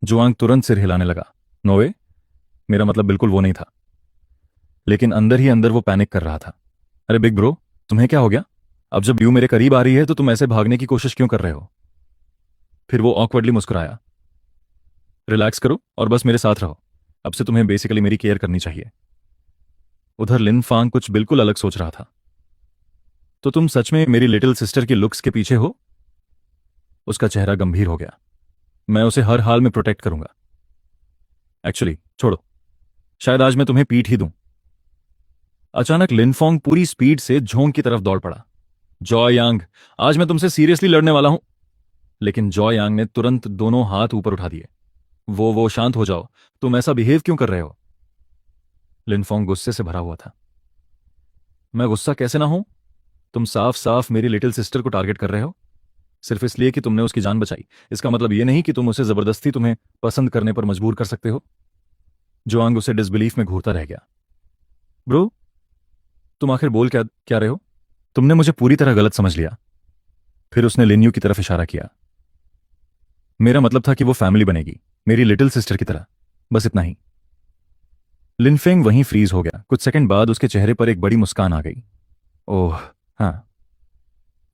जुआंग तुरंत सिर हिलाने लगा, नोवे, मेरा मतलब बिल्कुल वो नहीं था। लेकिन अंदर ही अंदर वो पैनिक कर रहा था। अरे बिग ब्रो, तुम्हें क्या हो गया? अब जब यू मेरे करीब आ रही है तो तुम ऐसे भागने की कोशिश क्यों कर रहे हो? फिर वो ऑकवर्डली मुस्कुराया, रिलैक्स करो और बस मेरे साथ रहो। अब से तुम्हें बेसिकली मेरी केयर करनी चाहिए। उधर लिन फांग कुछ बिल्कुल अलग सोच रहा था। तो तुम सच में मेरी लिटिल सिस्टर की लुक्स के पीछे हो? उसका चेहरा गंभीर हो गया। मैं उसे हर हाल में प्रोटेक्ट करूंगा। एक्चुअली छोड़ो, शायद आज मैं तुम्हें पीट ही दूं। अचानक लिनफोंग पूरी स्पीड से झोंग की तरफ दौड़ पड़ा। जॉ यांग, आज मैं तुमसे सीरियसली लड़ने वाला हूं। लेकिन जॉ यांग ने तुरंत दोनों हाथ ऊपर उठा दिए। वो शांत हो जाओ, तुम ऐसा बिहेव क्यों कर रहे हो? लिनफोंग गुस्से से भरा हुआ था। मैं गुस्सा कैसे ना हूं? तुम साफ साफ मेरी लिटिल सिस्टर को टारगेट कर रहे हो, सिर्फ इसलिए कि तुमने उसकी जान बचाई। इसका मतलब यह नहीं कि तुम उसे जबरदस्ती तुम्हें पसंद करने पर मजबूर कर सकते हो। जोआंग उसे डिसबिलीफ में घूरता रह गया। ब्रो, तुम आखिर बोल क्या क्या रहे हो? तुमने मुझे पूरी तरह गलत समझ लिया। फिर उसने लिन्यू की तरफ इशारा किया। मेरा मतलब था कि वो फैमिली बनेगी, मेरी लिटिल सिस्टर की तरह, बस इतना ही। लिनफेंग वहीं फ्रीज हो गया। कुछ सेकंड बाद उसके चेहरे पर एक बड़ी मुस्कान आ गई। ओह हाँ,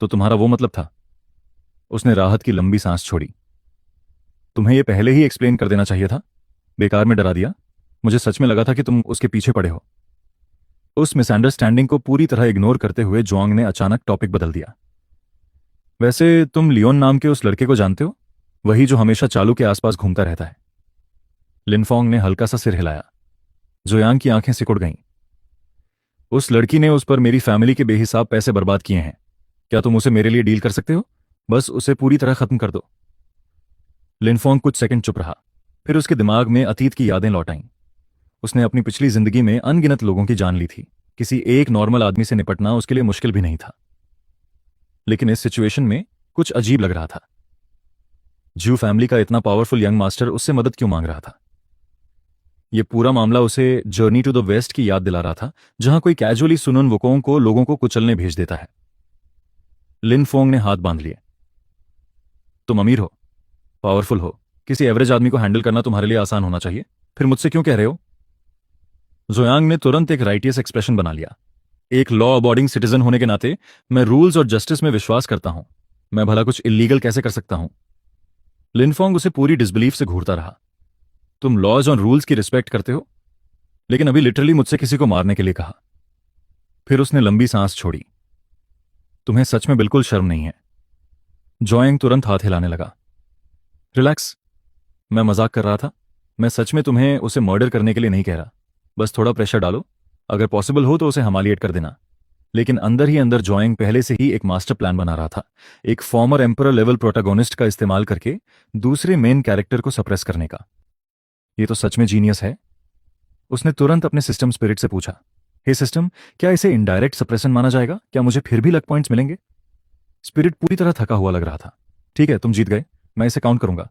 तो तुम्हारा वो मतलब था? उसने राहत की लंबी सांस छोड़ी। तुम्हें यह पहले ही एक्सप्लेन कर देना चाहिए था। बेकार में डरा दिया। मुझे सच में लगा था कि तुम उसके पीछे पड़े हो। उस मिसअंडरस्टैंडिंग को पूरी तरह इग्नोर करते हुए जोंग ने अचानक टॉपिक बदल दिया। वैसे तुम लियोन नाम के उस लड़के को जानते हो? वही जो हमेशा चालू के आसपास घूमता रहता है। लिनफोंग ने हल्का सा सिर हिलाया। जोयांग की आंखें सिकुड़ गईं। उस लड़की ने उस पर मेरी फैमिली के बेहिसाब पैसे बर्बाद किए हैं। क्या तुम उसे मेरे लिए डील कर सकते हो? बस उसे पूरी तरह खत्म कर दो। लिनफोंग कुछ सेकंड चुप रहा। फिर उसके दिमाग में अतीत की यादें लौट आईं। उसने अपनी पिछली जिंदगी में अनगिनत लोगों की जान ली थी। किसी एक नॉर्मल आदमी से निपटना उसके लिए मुश्किल भी नहीं था, लेकिन इस सिचुएशन में कुछ अजीब लग रहा था। ज्यू फैमिली का इतना पावरफुल यंग मास्टर उससे मदद क्यों मांग रहा था? यह पूरा मामला उसे जर्नी टू द वेस्ट की याद दिला रहा था, जहां कोई कैजुअली सुनुन वुकोंग को लोगों को कुचलने भेज देता है। लिनफोंग ने हाथ बांध लिए। तुम अमीर हो, पावरफुल हो, किसी एवरेज आदमी को हैंडल करना तुम्हारे लिए आसान होना चाहिए। फिर मुझसे क्यों कह रहे हो? जोयांग ने तुरंत एक राइटियस एक्सप्रेशन बना लिया। एक लॉ अबॉर्डिंग सिटीजन होने के नाते मैं रूल्स और जस्टिस में विश्वास करता हूं। मैं भला कुछ इलीगल कैसे कर सकता हूं? लिनफोंग उसे पूरी डिसबिलीफ से घूरता रहा। तुम लॉज और रूल्स की रिस्पेक्ट करते हो, लेकिन अभी लिटरली मुझसे किसी को मारने के लिए कहा। फिर उसने लंबी सांस छोड़ी। तुम्हें सच में बिल्कुल शर्म नहीं है? जोयांग तुरंत हाथ हिलाने लगा। रिलैक्स, मैं मजाक कर रहा था। मैं सच में तुम्हें उसे मर्डर करने के लिए नहीं कह रहा। बस थोड़ा प्रेशर डालो अगर पॉसिबल हो तो उसे हमालिएट कर देना। लेकिन अंदर ही अंदर जोयांग पहले से ही एक मास्टर प्लान बना रहा था, एक फॉर्मर एम्परर लेवल प्रोटागोनिस्ट का इस्तेमाल करके दूसरे मेन कैरेक्टर को सप्रेस करने का। ये तो सच में जीनियस है। उसने तुरंत अपने सिस्टम स्पिरिट से पूछा, हे सिस्टम, क्या इसे इनडायरेक्ट सप्रेशन माना जाएगा? क्या मुझे फिर भी लक पॉइंट्स मिलेंगे? स्पिरिट पूरी तरह थका हुआ लग रहा था। ठीक है, तुम जीत गए, मैं इसे काउंट करूंगा।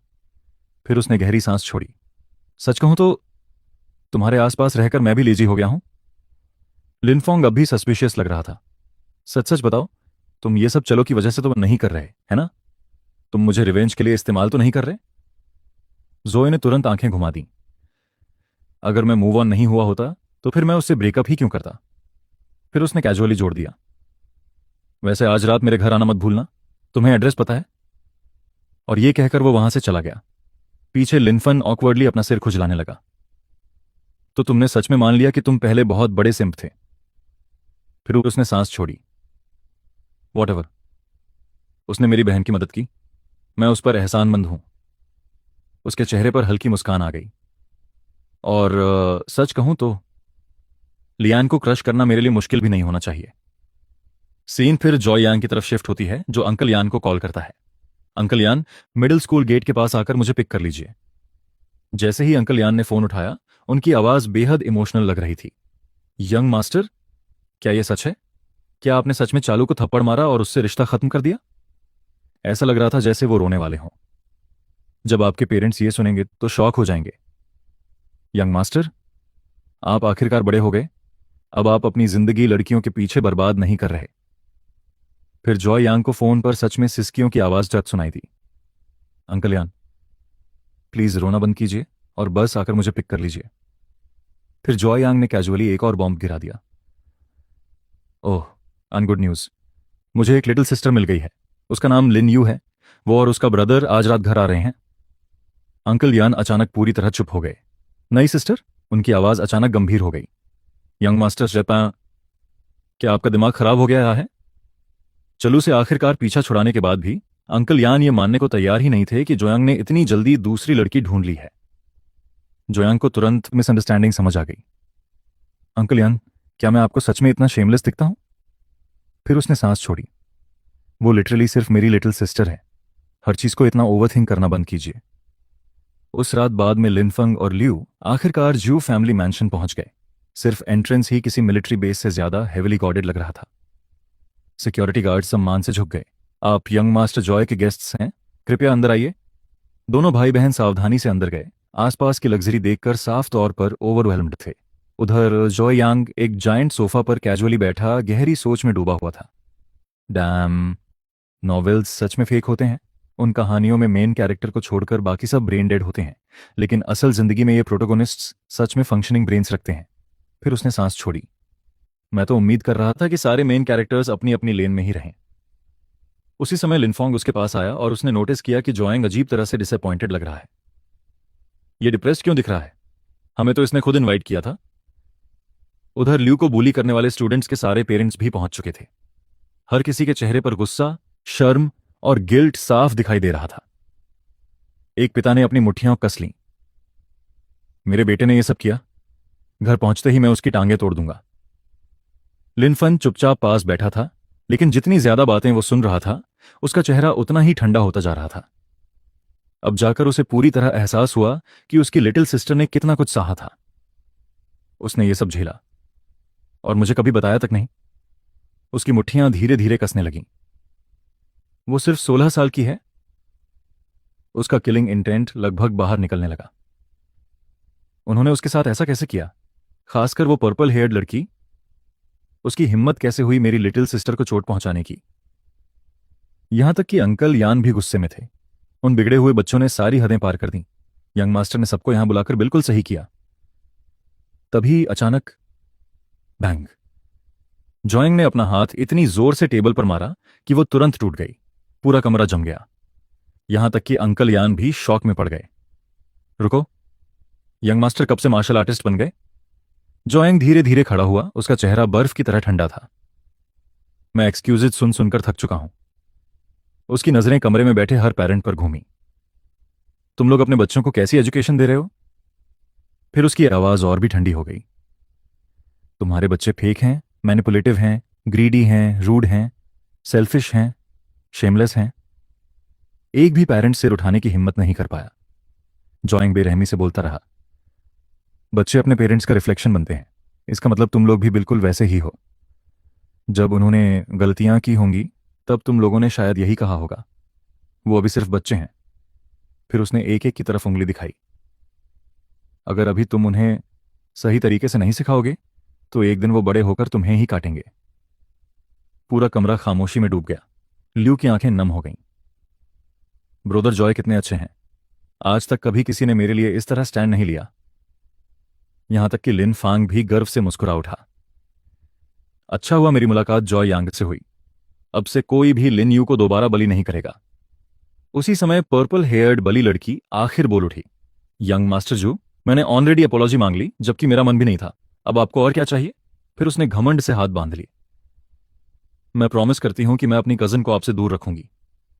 फिर उसने गहरी सांस छोड़ी। सच कहूं तो तुम्हारे आसपास रहकर मैं भी लेजी हो गया हूं। लिनफोंग अब भी सस्पिशियस लग रहा था। सच सच बताओ, तुम ये सब चलो की वजह से तो नहीं कर रहे, है ना? तुम मुझे रिवेंज के लिए इस्तेमाल तो नहीं कर रहे? जोए ने तुरंत आंखें घुमा दी। अगर मैं मूव ऑन नहीं हुआ होता तो फिर मैं उससे ब्रेकअप ही क्यों करता? फिर उसने कैजुअली जोड़ दिया, वैसे आज रात मेरे घर आना मत भूलना, तुम्हें एड्रेस पता है? और ये कहकर वो वहां से चला गया। पीछे लिनफन ऑकवर्डली अपना सिर खुजलाने लगा। तो तुमने सच में मान लिया कि तुम पहले बहुत बड़े सिंप थे? फिर उसने सांस छोड़ी। वॉटएवर, उसने मेरी बहन की मदद की, मैं उस पर एहसानमंद हूं। उसके चेहरे पर हल्की मुस्कान आ गई। और सच कहूं तो लियान को क्रश करना मेरे लिए मुश्किल भी नहीं होना चाहिए। सीन फिर जॉय यांग की तरफ शिफ्ट होती है, जो अंकल यान को कॉल करता है। अंकल यान, मिडिल स्कूल गेट के पास आकर मुझे पिक कर लीजिए। जैसे ही अंकल यान ने फोन उठाया, उनकी आवाज बेहद इमोशनल लग रही थी। यंग मास्टर, क्या यह सच है? क्या आपने सच में चालू को थप्पड़ मारा और उससे रिश्ता खत्म कर दिया? ऐसा लग रहा था जैसे वो रोने वाले हों। जब आपके पेरेंट्स ये सुनेंगे तो शॉक हो जाएंगे। यंग मास्टर, आप आखिरकार बड़े हो गए। अब आप अपनी जिंदगी लड़कियों के पीछे बर्बाद नहीं कर रहे। फिर जॉय यांग को फोन पर सच में सिसकियों की आवाज जट सुनाई दी। अंकल यान, प्लीज रोना बंद कीजिए और बस आकर मुझे पिक कर लीजिए। फिर जॉय यांग ने कैजुअली एक और बॉम्ब गिरा दिया। ओह, अनगुड न्यूज। मुझे एक लिटिल सिस्टर मिल गई है। उसका नाम लिन यू है। वो और उसका ब्रदर आज रात घर आ रहे हैं। अंकल यान अचानक पूरी तरह चुप हो गए। नई सिस्टर? उनकी आवाज अचानक गंभीर हो गई। यंग मास्टर जैपा, क्या आपका दिमाग खराब हो गया है? चलू से आखिरकार पीछा छुड़ाने के बाद भी अंकल यान ये मानने को तैयार ही नहीं थे कि जोयांग ने इतनी जल्दी दूसरी लड़की ढूंढ ली है। जोयांग को तुरंत मिसअंडरस्टैंडिंग समझ आ गई। अंकल यान, क्या मैं आपको सच में इतना शेमलेस दिखता हूं? फिर उसने सांस छोड़ी। वो लिटरली सिर्फ मेरी लिटिल सिस्टर है। हर चीज को इतना ओवरथिंक करना बंद कीजिए। उस रात बाद में लिनफंग और ल्यू आखिरकार ज्यू फैमिली मैंशन पहुंच गए। सिर्फ एंट्रेंस ही किसी मिलिट्री बेस से ज्यादा हेविली गार्डेड लग रहा था। सिक्योरिटी गार्ड सम्मान से झुक गए। आप यंग मास्टर जॉय के गेस्ट्स हैं, कृपया अंदर आइए। दोनों भाई बहन सावधानी से अंदर गए। आसपास की लग्जरी देखकर साफ तौर पर ओवरवेल्म्ड थे। उधर जॉय यांग एक जायंट सोफा पर कैजुअली बैठा गहरी सोच में डूबा हुआ था। डैम, नॉवेल्स सच में फेक होते हैं। उन कहानियों में मेन कैरेक्टर को छोड़कर बाकी सब ब्रेन डेड होते हैं, लेकिन असल जिंदगी में ये प्रोटोगोनिस्ट्स सच में फंक्शनिंग ब्रेन्स रखते हैं। फिर उसने सांस छोड़ी। मैं तो उम्मीद कर रहा था कि सारे मेन कैरेक्टर्स अपनी अपनी लेन में ही रहें। उसी समय लिनफोंग उसके पास आया और उसने नोटिस किया कि जोयांग अजीब तरह से डिसअपॉइंटेड लग रहा है। ये डिप्रेस्ड क्यों दिख रहा है? हमें तो इसने खुद इनवाइट किया था। उधर ल्यू को बुली करने वाले स्टूडेंट्स के सारे पेरेंट्स भी पहुंच चुके थे। हर किसी के चेहरे पर गुस्सा, शर्म और गिल्ट साफ दिखाई दे रहा था। एक पिता ने अपनी मुट्ठियां कस लीं। मेरे बेटे ने यह सब किया, घर पहुंचते ही मैं उसकी टांगें तोड़ दूंगा। लिनफन चुपचाप पास बैठा था, लेकिन जितनी ज्यादा बातें वो सुन रहा था, उसका चेहरा उतना ही ठंडा होता जा रहा था। अब जाकर उसे पूरी तरह एहसास हुआ कि उसकी लिटिल सिस्टर ने कितना कुछ सहा था। उसने ये सब झेला और मुझे कभी बताया तक नहीं। उसकी मुट्ठियां धीरे धीरे कसने लगीं। वो सिर्फ 16 साल की है। उसका किलिंग इंटेंट लगभग बाहर निकलने लगा। उन्होंने उसके साथ ऐसा कैसे किया? खासकर वो पर्पल हेयर्ड लड़की। उसकी हिम्मत कैसे हुई मेरी लिटिल सिस्टर को चोट पहुंचाने की? यहां तक कि अंकल यान भी गुस्से में थे। उन बिगड़े हुए बच्चों ने सारी हदें पार कर दी। यंग मास्टर ने सबको यहां बुलाकर बिल्कुल सही किया। तभी अचानक बैंग। जोयांग ने अपना हाथ इतनी जोर से टेबल पर मारा कि वो तुरंत टूट गई। पूरा कमरा जम गया। यहां तक कि अंकल यान भी शॉक में पड़ गए। रुको, यंग मास्टर कब से मार्शल आर्टिस्ट बन गए? जोयांग धीरे धीरे खड़ा हुआ। उसका चेहरा बर्फ की तरह ठंडा था। मैं एक्सक्यूजेज सुन सुनकर थक चुका हूं। उसकी नजरें कमरे में बैठे हर पेरेंट पर घूमी। तुम लोग अपने बच्चों को कैसी एजुकेशन दे रहे हो? फिर उसकी आवाज और भी ठंडी हो गई। तुम्हारे बच्चे फेक हैं, मैनिपुलेटिव हैं, ग्रीडी हैं, रूड हैं, सेल्फिश हैं, शेमलेस हैं। एक भी पेरेंट्स सिर उठाने की हिम्मत नहीं कर पाया। जॉइंग बेरहमी से बोलता रहा, बच्चे अपने पेरेंट्स का रिफ्लेक्शन बनते हैं। इसका मतलब तुम लोग भी बिल्कुल वैसे ही हो। जब उन्होंने गलतियां की होंगी तब तुम लोगों ने शायद यही कहा होगा, वो अभी सिर्फ बच्चे हैं। फिर उसने एक एक की तरफ उंगली दिखाई। अगर अभी तुम उन्हें सही तरीके से नहीं सिखाओगे तो एक दिन वो बड़े होकर तुम्हें ही काटेंगे। पूरा कमरा खामोशी में डूब गया। ल्यू की आंखें नम हो गईं। ब्रोदर जॉय कितने अच्छे हैं। आज तक कभी किसी ने मेरे लिए इस तरह स्टैंड नहीं लिया। यहां तक कि लिन फांग भी गर्व से मुस्कुरा उठा। अच्छा हुआ मेरी मुलाकात जॉय यांग से हुई। अब से कोई भी लिन यू को दोबारा बली नहीं करेगा। उसी समय पर्पल हेयर्ड बली लड़की आखिर बोल उठी, यंग मास्टर जू, मैंने ऑलरेडी अपॉलॉजी मांग ली, जबकि मेरा मन भी नहीं था। अब आपको और क्या चाहिए? फिर उसने घमंड से हाथ बांध लिए। मैं प्रॉमिस करती हूं कि मैं अपनी कजन को आपसे दूर रखूंगी।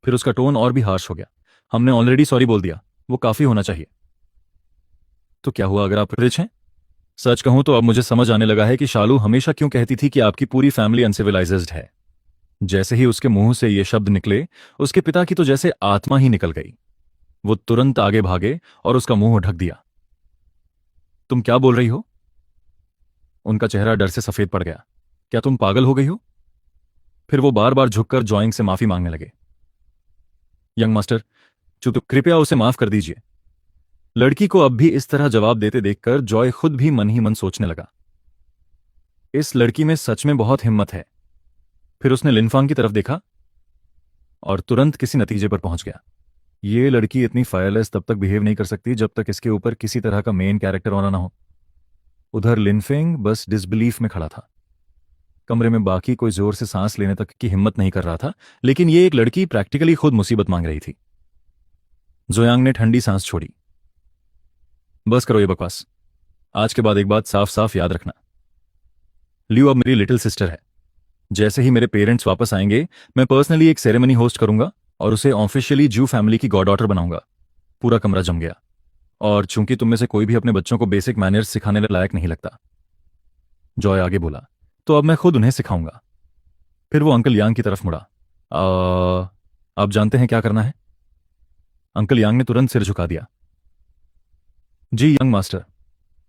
फिर उसका टोन और भी हार्श हो गया। हमने ऑलरेडी सॉरी बोल दिया, वो काफी होना चाहिए। तो क्या हुआ अगर आप रिच हैं? सच कहूं तो अब मुझे समझ आने लगा है कि शालू हमेशा क्यों कहती थी कि आपकी पूरी फैमिली अनसिविलाइज्ड है। जैसे ही उसके मुंह से ये शब्द निकले, उसके पिता की तो जैसे आत्मा ही निकल गई। वो तुरंत आगे भागे और उसका मुंह ढक दिया। तुम क्या बोल रही हो? उनका चेहरा डर से सफेद पड़ गया। क्या तुम पागल हो गई हो? फिर वो बार बार झुककर जॉइंग से माफी मांगने लगे। यंग मास्टर, तो कृपया उसे माफ कर दीजिए। लड़की को अब भी इस तरह जवाब देते देखकर जॉय खुद भी मन ही मन सोचने लगा, इस लड़की में सच में बहुत हिम्मत है। फिर उसने लिनफांग की तरफ देखा और तुरंत किसी नतीजे पर पहुंच गया। ये लड़की इतनी फायरलेस तब तक बिहेव नहीं कर सकती जब तक इसके ऊपर किसी तरह का मेन कैरेक्टर होना ना हो। उधर लिनफेंग बस डिसबिलीफ में खड़ा था। कमरे में बाकी कोई जोर से सांस लेने तक की हिम्मत नहीं कर रहा था, लेकिन ये एक लड़की प्रैक्टिकली खुद मुसीबत मांग रही थी। जोयांग ने ठंडी सांस छोड़ी। बस करो ये बकवास। आज के बाद एक बात साफ साफ याद रखना, लियो अब मेरी लिटिल सिस्टर है। जैसे ही मेरे पेरेंट्स वापस आएंगे, मैं पर्सनली एक सेरेमनी होस्ट करूंगा और उसे ऑफिशियली जू फैमिली की गॉड डॉटर बनाऊंगा। पूरा कमरा जम गया। और चूंकि तुम में से कोई भी अपने बच्चों को बेसिक मैनर्स सिखाने लायक नहीं लगता, जॉय आगे बोला, तो अब मैं खुद उन्हें सिखाऊंगा। फिर वो अंकल यांग की तरफ मुड़ा। आप जानते हैं क्या करना है? अंकल यांग ने तुरंत सिर झुका दिया। जी यंग मास्टर,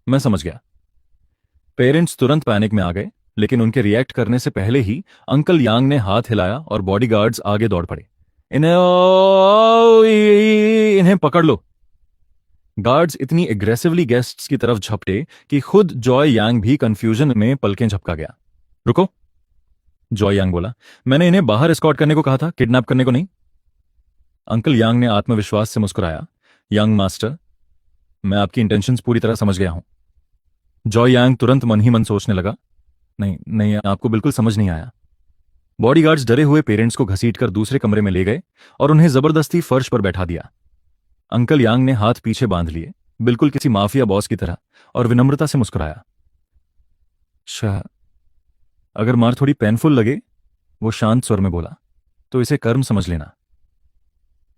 मैं समझ गया। पेरेंट्स तुरंत पैनिक में आ गए, लेकिन उनके रिएक्ट करने से पहले ही अंकल यांग ने हाथ हिलाया और बॉडीगार्ड्स आगे दौड़ पड़े। इन्हें पकड़ लो। गार्ड्स इतनी एग्रेसिवली गेस्ट्स की तरफ झपटे कि खुद जॉय यांग भी कंफ्यूजन में पलकें झपका गया। रुको, जॉय यांग बोला, मैंने इन्हें बाहर एस्कॉर्ट करने को कहा था, किडनैप करने को नहीं। अंकल यांग ने आत्मविश्वास से मुस्कुराया। यंग मास्टर, मैं आपकी इंटेंशंस पूरी तरह समझ गया हूं। जॉय यांग तुरंत मन ही मन सोचने लगा, नहीं नहीं, आपको बिल्कुल समझ नहीं आया। बॉडीगार्ड्स डरे हुए पेरेंट्स को घसीटकर दूसरे कमरे में ले गए और उन्हें जबरदस्ती फर्श पर बैठा दिया। अंकल यांग ने हाथ पीछे बांध लिए, बिल्कुल किसी माफिया बॉस की तरह, और विनम्रता से मुस्कुराया। शाह, अगर मार थोड़ी पेनफुल लगे, वो शांत स्वर में बोला, तो इसे कर्म समझ लेना।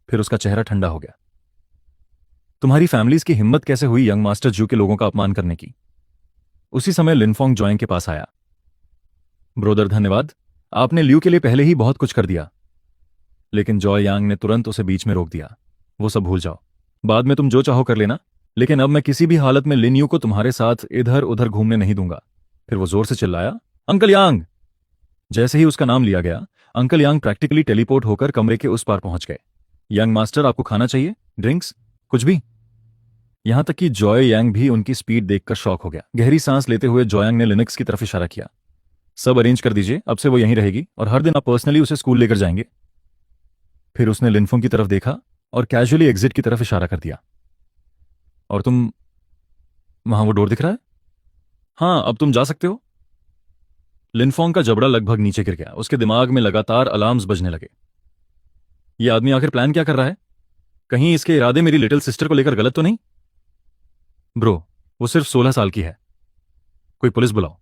फिर उसका चेहरा ठंडा हो गया। तुम्हारी फैमिलीज की हिम्मत कैसे हुई यंग मास्टर जू के लोगों का अपमान करने की? उसी समय लिनफोंग जॉइंग के पास आया। ब्रोदर धन्यवाद, आपने ल्यू के लिए पहले ही बहुत कुछ कर दिया। लेकिन जॉय यांग ने तुरंत उसे बीच में रोक दिया। वो सब भूल जाओ, बाद में तुम जो चाहो कर लेना, लेकिन अब मैं किसी भी हालत में लिन यू को तुम्हारे साथ इधर उधर घूमने नहीं दूंगा। फिर वो जोर से चिल्लाया, अंकल यांग। जैसे ही उसका नाम लिया गया, अंकल यांग प्रैक्टिकली टेलीपोर्ट होकर कमरे के उस पार पहुंच गए। यंग मास्टर, आपको खाना चाहिए? ड्रिंक्स? कुछ भी? यहां तक कि जॉय यांग भी उनकी स्पीड देखकर शॉक हो गया। गहरी सांस लेते हुए जॉयांग ने लिनक्स की तरफ इशारा किया। सब अरेंज कर दीजिए, अब से वो यहीं रहेगी और हर दिन आप पर्सनली उसे स्कूल लेकर जाएंगे। फिर उसने लिनफोंग की तरफ देखा और कैजुअली एग्जिट की तरफ इशारा कर दिया। और तुम, वहां वो डोर दिख रहा है? हाँ, अब तुम जा सकते हो। लिनफोंग का जबड़ा लगभग नीचे गिर गया। उसके दिमाग में लगातार अलार्म्स बजने लगे। ये आदमी आखिर प्लान क्या कर रहा है? कहीं इसके इरादे मेरी लिटिल सिस्टर को लेकर गलत तो नहीं? ब्रो, वो सिर्फ 16 साल की है। कोई पुलिस बुलाओ।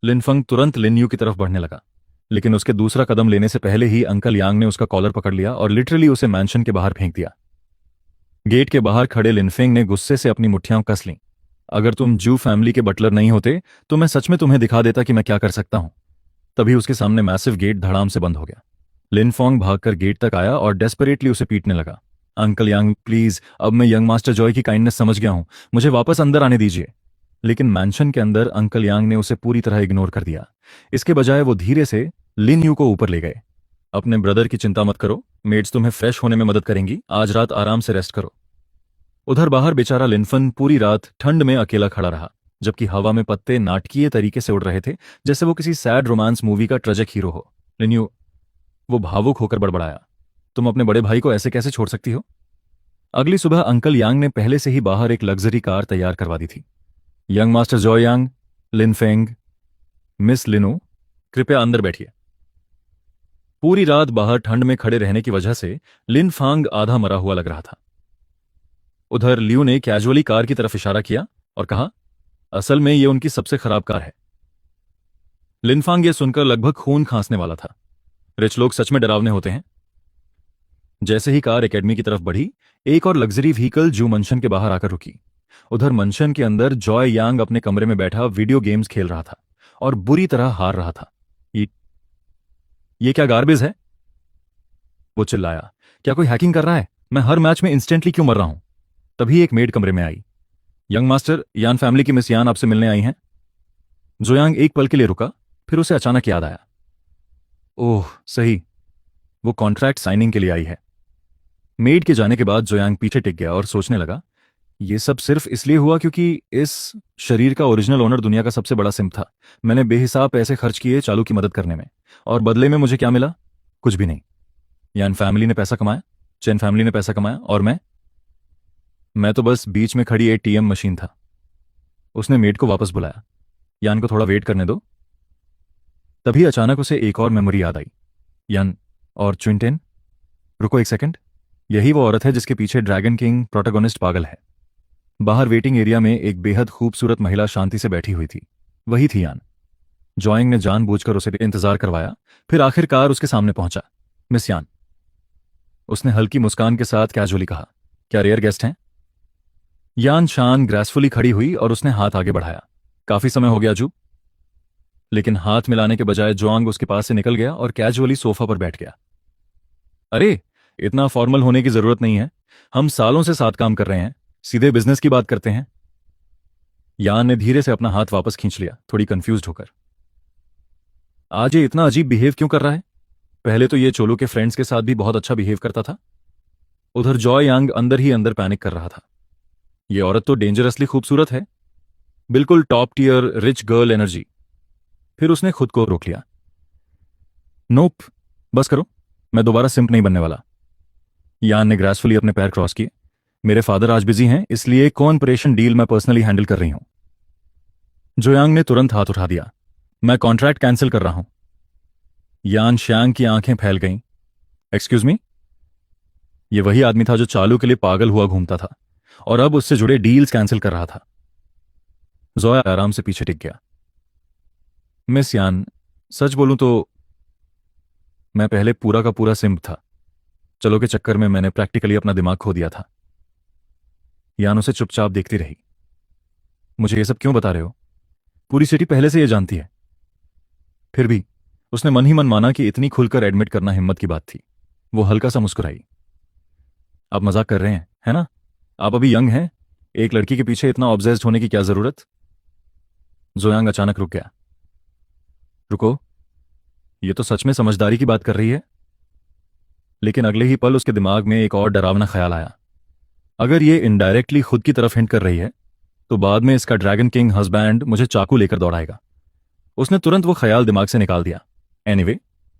लिनफंग तुरंत लिन यू की तरफ बढ़ने लगा, लेकिन उसके दूसरा कदम लेने से पहले ही अंकल यांग ने उसका कॉलर पकड़ लिया और लिटरली उसे मैंशन के बाहर फेंक दिया। गेट के बाहर खड़े लिनफेंग ने गुस्से से अपनी मुट्ठियां कस लीं। अगर तुम जू फैमिली के बटलर नहीं होते तो मैं सच में तुम्हें दिखा देता कि मैं क्या कर सकता हूं। तभी उसके सामने मैसिव गेट धड़ाम से बंद हो गया। लिन फोंग भागकर गेट तक आया और डेस्परेटली उसे पीटने लगा। अंकल यांग प्लीज, अब मैं यंग मास्टर जॉय की काइंडनेस समझ गया हूं, मुझे वापस अंदर आने दीजिए। लेकिन मैंशन के अंदर अंकल यांग ने उसे पूरी तरह इग्नोर कर दिया। इसके बजाय वो धीरे से लिन यू को ऊपर ले गए। अपने ब्रदर की चिंता मत करो, मेड्स तुम्हें फ्रेश होने में मदद करेंगी, आज रात आराम से रेस्ट करो। उधर बाहर बेचारा लिनफन पूरी रात ठंड में अकेला खड़ा रहा, जबकि हवा में पत्ते नाटकीय तरीके से उड़ रहे थे, जैसे वो किसी सैड रोमांस मूवी का ट्रेजिक हीरो हो। लिन्यू, वो भावुक होकर बड़बड़ाया, तुम अपने बड़े भाई को ऐसे कैसे छोड़ सकती हो? अगली सुबह अंकल यांग ने पहले से ही बाहर एक लग्जरी कार तैयार करवा दी थी। यंग मास्टर जॉय यांग, लिन फेंग, मिस लिनो, कृपया अंदर बैठिए। पूरी रात बाहर ठंड में खड़े रहने की वजह से लिन फांग आधा मरा हुआ लग रहा था। उधर लियू ने कैजुअली कार की तरफ इशारा किया और कहा, असल में यह उनकी सबसे खराब कार है। लिनफांग यह सुनकर लगभग खून खांसने वाला था। रिच लोग सच में डरावने होते हैं। जैसे ही कार एकेडमी की तरफ बढ़ी, एक और लग्जरी व्हीकल जू मंशन के बाहर आकर रुकी। उधर मंशन के अंदर जॉय यांग अपने कमरे में बैठा वीडियो गेम्स खेल रहा था और बुरी तरह हार रहा था। ये क्या गार्बेज है? वो चिल्लाया, क्या कोई हैकिंग कर रहा है? मैं हर मैच में इंस्टेंटली क्यों मर रहा हूं? तभी एक मेड कमरे में आई। यंग मास्टर, यान फैमिली की मिस यान आपसे मिलने आई हैं। जोयांग एक पल के लिए रुका, फिर उसे अचानक याद आया, ओह सही, वो कॉन्ट्रैक्ट साइनिंग के लिए आई है। मेड के जाने के बाद जोयांग पीछे टिक गया और सोचने लगा, ये सब सिर्फ इसलिए हुआ क्योंकि इस शरीर का ओरिजिनल ओनर दुनिया का सबसे बड़ा सिम था। मैंने बेहिसाब पैसे खर्च किए चालू की मदद करने में, और बदले में मुझे क्या मिला? कुछ भी नहीं। यान फैमिली ने पैसा कमाया, चेन फैमिली ने पैसा कमाया, और मैं तो बस बीच में खड़ी एटीएम मशीन था। उसने मेड को वापस बुलाया, यान को थोड़ा वेट करने दो। तभी अचानक उसे एक और मेमोरी याद आई। यान और चुनटेन, रुको एक सेकंड, यही वो औरत है जिसके पीछे ड्रैगन किंग प्रोटोगोनिस्ट पागल है। बाहर वेटिंग एरिया में एक बेहद खूबसूरत महिला शांति से बैठी हुई थी। वही थी यान। जॉइंग ने जानबूझकर उसे इंतजार करवाया, फिर आखिरकार उसके सामने पहुंचा। मिस यान, उसने हल्की मुस्कान के साथ कैजुअली कहा, क्या रेयर गेस्ट हैं? यान शान ग्रेसफुली खड़ी हुई और उसने हाथ आगे बढ़ाया, काफी समय हो गया जू। लेकिन हाथ मिलाने के बजाय जोंग उसके पास से निकल गया और कैजुअली सोफा पर बैठ गया। अरे, इतना फॉर्मल होने की जरूरत नहीं है, हम सालों से साथ काम कर रहे हैं, सीधे बिजनेस की बात करते हैं। यान ने धीरे से अपना हाथ वापस खींच लिया, थोड़ी कंफ्यूज्ड होकर। आज ये इतना अजीब बिहेव क्यों कर रहा है? पहले तो ये चोलू के फ्रेंड्स के साथ भी बहुत अच्छा बिहेव करता था। उधर जॉय यांग अंदर ही अंदर पैनिक कर रहा था। ये औरत तो डेंजरसली खूबसूरत है, बिल्कुल top tier rich girl energy. फिर उसने खुद को रोक लिया। नोप, बस करो, मैं दोबारा सिंप नहीं बनने वाला। यान ने ग्रेसफुली अपने पैर क्रॉस किए। मेरे फादर आज बिजी हैं, इसलिए कोऑपरेशन डील मैं पर्सनली हैंडल कर रही हूं। जोयांग ने तुरंत हाथ उठा दिया, मैं कॉन्ट्रैक्ट कैंसिल कर रहा हूं। यान श्यांग की आंखें फैल गईं। Excuse me? ये वही आदमी था जो चालू के लिए पागल हुआ घूमता था और अब उससे जुड़े डील्स कैंसिल कर रहा था। जोया आराम से पीछे टिक गया। मिस यान, सच बोलूं तो मैं पहले पूरा का पूरा सिंप था। चलो के चक्कर में मैंने प्रैक्टिकली अपना दिमाग खो दिया था। यान उसे चुपचाप देखती रही। मुझे ये सब क्यों बता रहे हो? पूरी सिटी पहले से ये जानती है। फिर भी उसने मन ही मन माना कि इतनी खुलकर एडमिट करना हिम्मत की बात थी। वो हल्का सा मुस्कुराई। आप मजाक कर रहे हैं, है ना? आप अभी यंग हैं, एक लड़की के पीछे इतना ऑब्सेस्ड होने की क्या जरूरत? जोयांग अचानक रुक गया। रुको, ये तो सच में समझदारी की बात कर रही है। लेकिन अगले ही पल उसके दिमाग में एक और डरावना ख्याल आया। अगर ये इनडायरेक्टली खुद की तरफ हिंट कर रही है तो बाद में इसका ड्रैगन किंग हस्बैंड मुझे चाकू लेकर दौड़ाएगा। उसने तुरंत वो ख्याल दिमाग से निकाल दिया। एनीवे,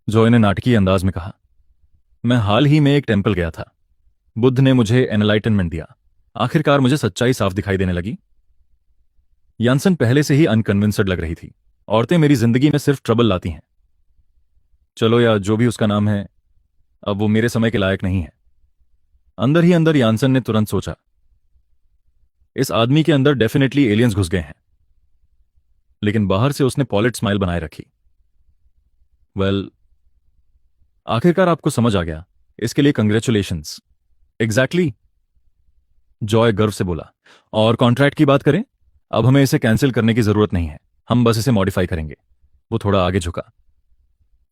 जॉय ने नाटकीय अंदाज में कहा, मैं हाल ही में एक टेंपल गया था। बुद्ध ने मुझे एनलाइटनमेंट दिया। आखिरकार मुझे सच्चाई साफ दिखाई देने लगी। यानसन पहले से ही अनकन्विंस्ड लग रही थी। औरतें मेरी जिंदगी में सिर्फ ट्रबल लाती हैं। चलो, या जो भी उसका नाम है, अब वो मेरे समय के लायक नहीं है। अंदर ही अंदर यानसन ने तुरंत सोचा, इस आदमी के अंदर डेफिनेटली एलियंस घुस गए हैं। लेकिन बाहर से उसने पॉलिट स्माइल बनाए रखी। वेल, आखिरकार आपको समझ आ गया, इसके लिए कंग्रेचुलेशंस। एग्जैक्टली, जॉय गर्व से बोला। और कॉन्ट्रैक्ट की बात करें, अब हमें इसे कैंसिल करने की जरूरत नहीं है, हम बस इसे मॉडिफाई करेंगे। वो थोड़ा आगे झुका।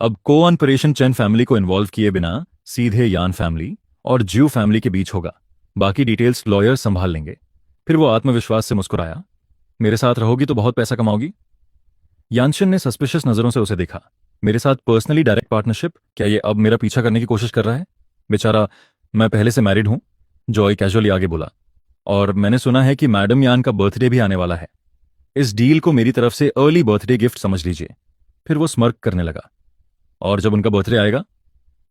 अब कोऑपरेशन चेन फैमिली को इन्वॉल्व किए बिना सीधे यान फैमिली और ज्यू फैमिली के बीच होगा। बाकी डिटेल्स लॉयर संभाल लेंगे। फिर वो आत्मविश्वास से मुस्कुराया। मेरे साथ रहोगी तो बहुत पैसा कमाओगी। यानशन ने सस्पिशियस नजरों से उसे देखा। मेरे साथ पर्सनली डायरेक्ट पार्टनरशिप? क्या ये अब मेरा पीछा करने की कोशिश कर रहा है? बेचारा, मैं पहले से मैरिड हूं, जॉय कैजुअली आगे बोला। और मैंने सुना है कि मैडम यान का बर्थडे भी आने वाला है। इस डील को मेरी तरफ से अर्ली बर्थडे गिफ्ट समझ लीजिए। फिर वो स्मर्क करने लगा। और जब उनका बर्थडे आएगा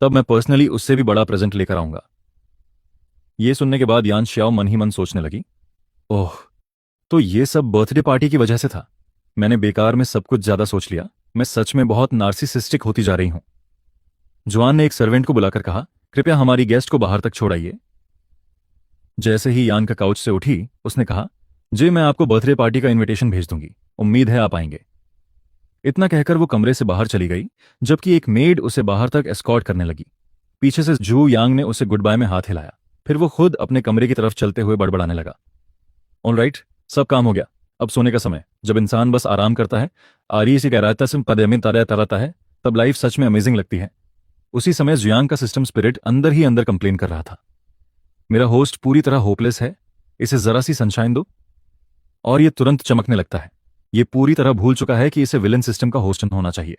तब मैं पर्सनली उससे भी बड़ा प्रेजेंट लेकर आऊंगा। ये सुनने के बाद यान श्याओ मन ही मन सोचने लगी, ओह, तो ये सब बर्थडे पार्टी की वजह से था। मैंने बेकार में सब कुछ ज्यादा सोच लिया। मैं सच में बहुत नार्सिसिस्टिक होती जा रही हूं। जुआन ने एक सर्वेंट को बुलाकर कहा, कृपया हमारी गेस्ट को बाहर तक छोड़ाइए। जैसे ही यान का काउच से उठी, उसने कहा, जी मैं आपको बर्थडे पार्टी का इनविटेशन भेज दूंगी, उम्मीद है आप आएंगे। इतना कहकर वो कमरे से बाहर चली गई, जबकि एक मेड उसे बाहर तक एस्कॉर्ट करने लगी। पीछे से जू यांग ने उसे गुड बाय में हाथ हिलाया। फिर वो खुद अपने कमरे की तरफ चलते हुए बड़बड़ाने लगा, ऑलराइट, सब काम हो गया, अब सोने का समय। जब इंसान बस आराम करता है, आरी सी गहराता से पदमिन तराता है, तब लाइफ सच में अमेजिंग लगती है। उसी समय जुयांग का सिस्टम स्पिरिट अंदर ही अंदर कंप्लेन कर रहा था, मेरा होस्ट पूरी तरह होपलेस है, इसे जरा सी सनशाइन दो और ये तुरंत चमकने लगता है। ये पूरी तरह भूल चुका है कि इसे विलन सिस्टम का होस्ट होना चाहिए।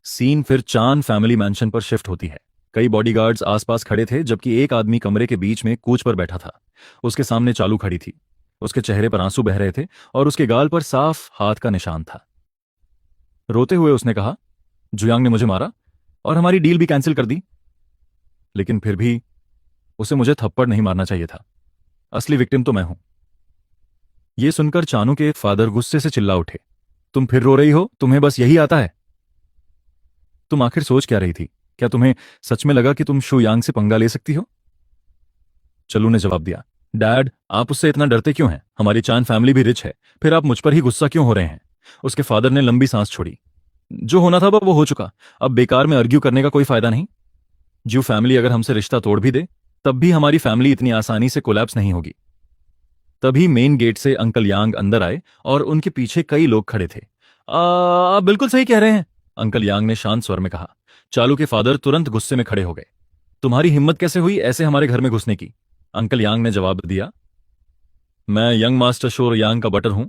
सीन फिर चान फैमिली मैंशन पर शिफ्ट होती है। कई बॉडीगार्ड्स आसपास खड़े थे, जबकि एक आदमी कमरे के बीच में कूच पर बैठा था। उसके सामने चालू खड़ी थी। उसके चेहरे पर आंसू बह रहे थे और उसके गाल पर साफ हाथ का निशान था। रोते हुए उसने कहा, जुयांग ने मुझे मारा और हमारी डील भी कैंसिल कर दी। लेकिन फिर भी उसे मुझे थप्पड़ नहीं मारना चाहिए था। असली विक्टिम तो मैं हूं। यह सुनकर चानू के फादर गुस्से से चिल्ला उठे, तुम फिर रो रही हो? तुम्हें बस यही आता है? तुम आखिर सोच क्या रही थी? क्या तुम्हें सच में लगा कि तुम शू यांग से पंगा ले सकती हो? चलू ने जवाब दिया, डैड, आप उससे इतना डरते क्यों हैं? हमारी चान फैमिली भी रिच है, फिर आप मुझ पर ही गुस्सा क्यों हो रहे हैं? उसके फादर ने लंबी सांस छोड़ी। जो होना था वो हो चुका, अब बेकार में आर्ग्यू करने का कोई फायदा नहीं। ज्यू फैमिली अगर हमसे रिश्ता तोड़ भी दे, तब भी हमारी फैमिली इतनी आसानी से कोलैप्स नहीं होगी। तभी मेन गेट से अंकल यांग अंदर आए और उनके पीछे कई लोग खड़े थे। आप बिल्कुल सही कह रहे हैं, अंकल यांग ने शांत स्वर में कहा। चालू के फादर तुरंत गुस्से में खड़े हो गए। तुम्हारी हिम्मत कैसे हुई ऐसे हमारे घर में घुसने की? अंकल यांग ने जवाब दिया, मैं यंग मास्टर शोर यांग का बटर हूं।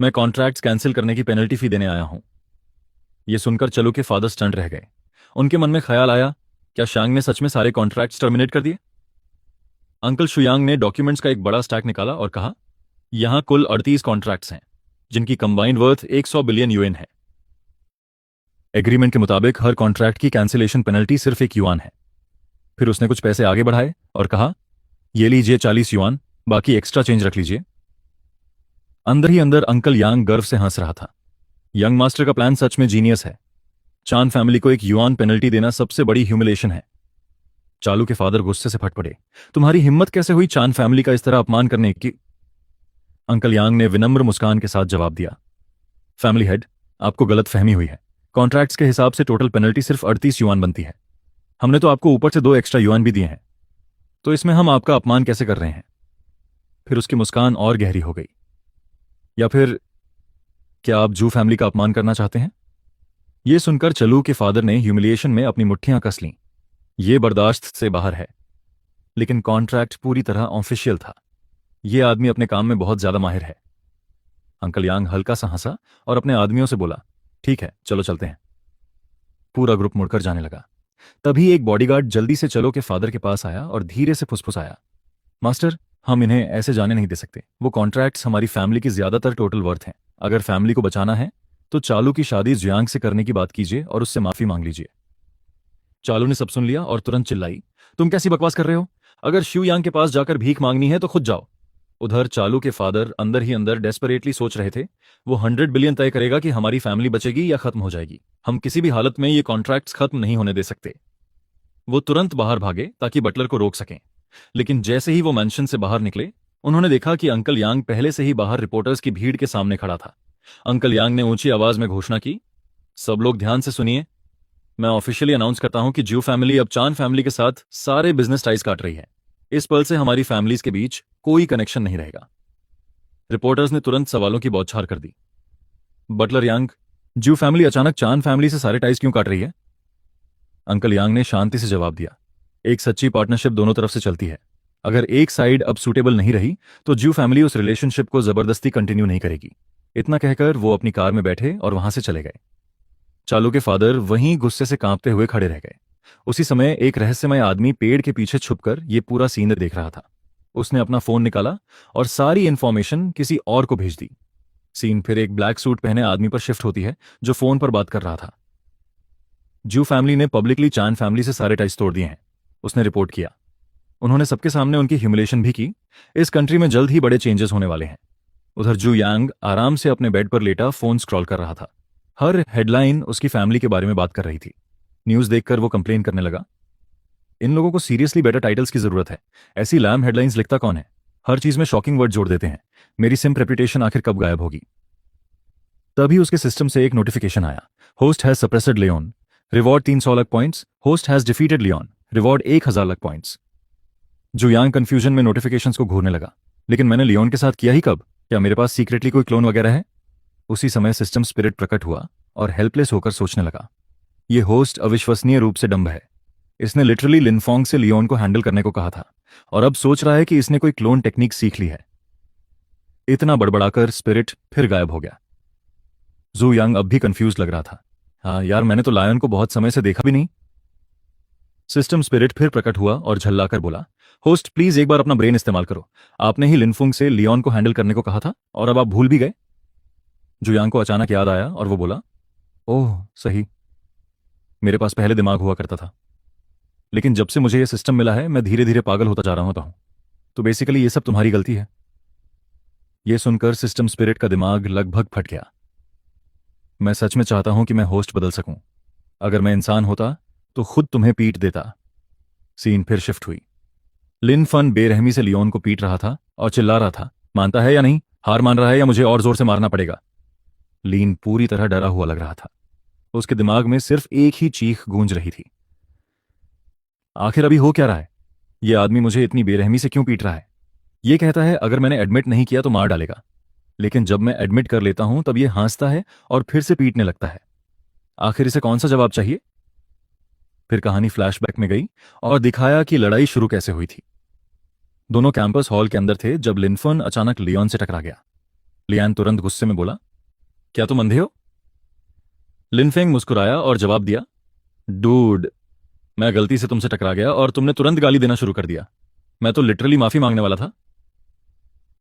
मैं कॉन्ट्रैक्ट्स कैंसिल करने की पेनल्टी फी देने आया हूं। यह सुनकर चलू के फादर स्टंट रह गए। उनके मन में ख्याल आया, क्या शांग ने सच में सारे कॉन्ट्रैक्ट्स टर्मिनेट कर दिए? अंकल शुयांग ने डॉक्यूमेंट्स का एक बड़ा स्टैक निकाला और कहा, यहां कुल 38 कॉन्ट्रैक्ट्स हैं, जिनकी कंबाइंड वर्थ 100 बिलियन यूएन है। एग्रीमेंट के मुताबिक हर कॉन्ट्रैक्ट की कैंसिलेशन पेनल्टी सिर्फ 1 युआन है। फिर उसने कुछ पैसे आगे बढ़ाए और कहा, ये लीजिए 40 युआन, बाकी एक्स्ट्रा चेंज रख लीजिए। अंदर ही अंदर अंकल यांग गर्व से हंस रहा था। यंग मास्टर का प्लान सच में जीनियस है। चान फैमिली को 1 युआन पेनल्टी देना सबसे बड़ी ह्यूमिलेशन है। चालू के फादर गुस्से से फट पड़े, तुम्हारी हिम्मत कैसे हुई चान फैमिली का इस तरह अपमान करने की? अंकल यांग ने विनम्र मुस्कान के साथ जवाब दिया, फैमिली हेड, आपको गलत फहमी हुई है। कॉन्ट्रैक्ट्स के हिसाब से टोटल पेनल्टी सिर्फ 38 युआन बनती है। हमने तो आपको ऊपर से 2 एक्स्ट्रा युआन भी दिए हैं, तो इसमें हम आपका अपमान कैसे कर रहे हैं? फिर उसकी मुस्कान और गहरी हो गई। या फिर क्या आप जू फैमिली का अपमान करना चाहते हैं? यह सुनकर चलू के फादर ने ह्यूमिलिएशन में अपनी मुट्ठियां कस लीं। यह बर्दाश्त से बाहर है। लेकिन कॉन्ट्रैक्ट पूरी तरह ऑफिशियल था। यह आदमी अपने काम में बहुत ज्यादा माहिर है। अंकल यांग हल्का सा हंसा और अपने आदमियों से बोला, ठीक है, चलो चलते हैं। पूरा ग्रुप मुड़कर जाने लगा। तभी एक बॉडीगार्ड जल्दी से चलो के फादर के पास आया और धीरे से फुसफुसाया, मास्टर, हम इन्हें ऐसे जाने नहीं दे सकते। वो कॉन्ट्रैक्ट्स हमारी फैमिली की ज्यादातर टोटल वर्थ हैं। अगर फैमिली को बचाना है तो चालू की शादी जुयांग से करने की बात कीजिए और उससे माफी मांग लीजिए। चालू ने सब सुन लिया और तुरंत चिल्लाई, तुम कैसी बकवास कर रहे हो? अगर शिव यांग के पास जाकर भीख मांगनी है तो खुद जाओ। उधर चालू के फादर अंदर ही अंदर डेस्परेटली सोच रहे थे, वो 100 बिलियन तय करेगा कि हमारी फैमिली बचेगी या खत्म हो जाएगी। हम किसी भी हालत में ये कॉन्ट्रैक्ट्स खत्म नहीं होने दे सकते। वो तुरंत बाहर भागे ताकि बटलर को रोक सकें। लेकिन जैसे ही वो मैंशन से बाहर निकले, उन्होंने देखा कि अंकल यांग पहले से ही बाहर रिपोर्टर्स की भीड़ के सामने खड़ा था। अंकल यांग ने ऊंची आवाज में घोषणा की, सब लोग ध्यान से सुनिए, मैं ऑफिशियली अनाउंस करता हूं कि ज्यू फैमिली अब चान फैमिली के साथ सारे बिजनेस टाइज काट रही है। इस पल से हमारी फैमिलीज के बीच कोई कनेक्शन नहीं रहेगा। रिपोर्टर्स ने तुरंत सवालों की बौछार कर दी। बटलर यांग, ज्यू फैमिली अचानक चांद फैमिली से सारे टाइज क्यों काट रही है? अंकल यांग ने शांति से जवाब दिया, एक सच्ची पार्टनरशिप दोनों तरफ से चलती है। अगर एक साइड अब सूटेबल नहीं रही तो ज्यू फैमिली उस रिलेशनशिप को जबरदस्ती कंटिन्यू नहीं करेगी। इतना कहकर वो अपनी कार में बैठे और वहां से चले गए। चालू के फादर वहीं गुस्से से कांपते हुए खड़े रह गए। उसी समय एक रहस्यमय आदमी पेड़ के पीछे छुपकर ये पूरा सीन देख रहा था। उसने अपना फोन निकाला और सारी इंफॉर्मेशन किसी और को भेज दी। सीन फिर एक ब्लैक सूट पहने आदमी पर शिफ्ट होती है जो फोन पर बात कर रहा था। ज्यू फैमिली ने पब्लिकली चान फैमिली से सारे टाइज तोड़ दिए हैं, उसने रिपोर्ट किया। उन्होंने सबके सामने उनकी ह्यूमिलेशन भी की। इस कंट्री में जल्द ही बड़े चेंजेस होने वाले हैं। उधर जू यांग आराम से अपने बेड पर लेटा फोन स्क्रॉल कर रहा था। हर हेडलाइन उसकी फैमिली के बारे में बात कर रही थी। न्यूज देखकर वो कंप्लेन करने लगा, इन लोगों को सीरियसली बेटर टाइटल्स की जरूरत है। ऐसी लैम हेडलाइंस लिखता कौन है? हर चीज में शॉकिंग वर्ड जोड़ देते हैं। मेरी सिम्प रेपुटेशन आखिर कब गायब होगी? तभी उसके सिस्टम से एक नोटिफिकेशन आया, host has suppressed Leon, reward 300 luck points, host has defeated Leon, reward 1000 luck points. जू यांग कंफ्यूजन में नोटिफिकेशंस को घूरने लगा, लेकिन मैंने लियोन के साथ किया ही कब? क्या मेरे पास सीक्रेटली कोई क्लोन वगैरह है? उसी समय सिस्टम स्पिरिट प्रकट हुआ और हेल्पलेस होकर सोचने लगा, ये होस्ट अविश्वसनीय रूप से डम्ब है। इसने लिटरली लिनफोंग से लियोन को हैंडल करने को कहा था और अब सोच रहा है कि इसने कोई क्लोन टेक्निक सीख ली है। इतना बड़बड़ाकर स्पिरिट फिर गायब हो गया। जू यांग अब भी कंफ्यूज लग रहा था। हाँ यार, मैंने तो लायन को बहुत समय से देखा भी नहीं। सिस्टम स्पिरिट फिर प्रकट हुआ और झल्लाकर बोला, होस्ट प्लीज एक बार अपना ब्रेन इस्तेमाल करो। आपने ही लिनफुंग से लियोन को हैंडल करने को कहा था और अब आप भूल भी गए। जुयांग को अचानक याद आया और वो बोला, ओह सही, मेरे पास पहले दिमाग हुआ करता था, लेकिन जब से मुझे यह सिस्टम मिला है मैं धीरे धीरे पागल होता जा रहा हूं। तो बेसिकली ये सब तुम्हारी गलती है। यह सुनकर सिस्टम स्पिरिट का दिमाग लगभग फट गया। मैं सच में चाहता हूं कि मैं होस्ट बदल सकूं। अगर मैं इंसान होता तो खुद तुम्हें पीट देता। सीन फिर शिफ्ट हुई। लिन फन बेरहमी से लियोन को पीट रहा था और चिल्ला रहा था, मानता है या नहीं? हार मान रहा है या मुझे और जोर से मारना पड़ेगा? लीन पूरी तरह डरा हुआ लग रहा था। उसके दिमाग में सिर्फ एक ही चीख गूंज रही थी, आखिर अभी हो क्या रहा है? यह आदमी मुझे इतनी बेरहमी से क्यों पीट रहा है? यह कहता है अगर मैंने एडमिट नहीं किया तो मार डालेगा, लेकिन जब मैं एडमिट कर लेता हूं तब यह हंसता है और फिर से पीटने लगता है। आखिर इसे कौन सा जवाब चाहिए? फिर कहानी फ्लैशबैक में गई और दिखाया कि लड़ाई शुरू कैसे हुई थी। दोनों कैंपस हॉल के अंदर थे जब लिनफन अचानक लियोन से टकरा गया। लियान तुरंत गुस्से में बोला, क्या तुम अंधे हो? लिनफेंग मुस्कुराया और जवाब दिया, डूड, मैं गलती से तुमसे टकरा गया और तुमने तुरंत गाली देना शुरू कर दिया। मैं तो लिटरली माफी मांगने वाला था,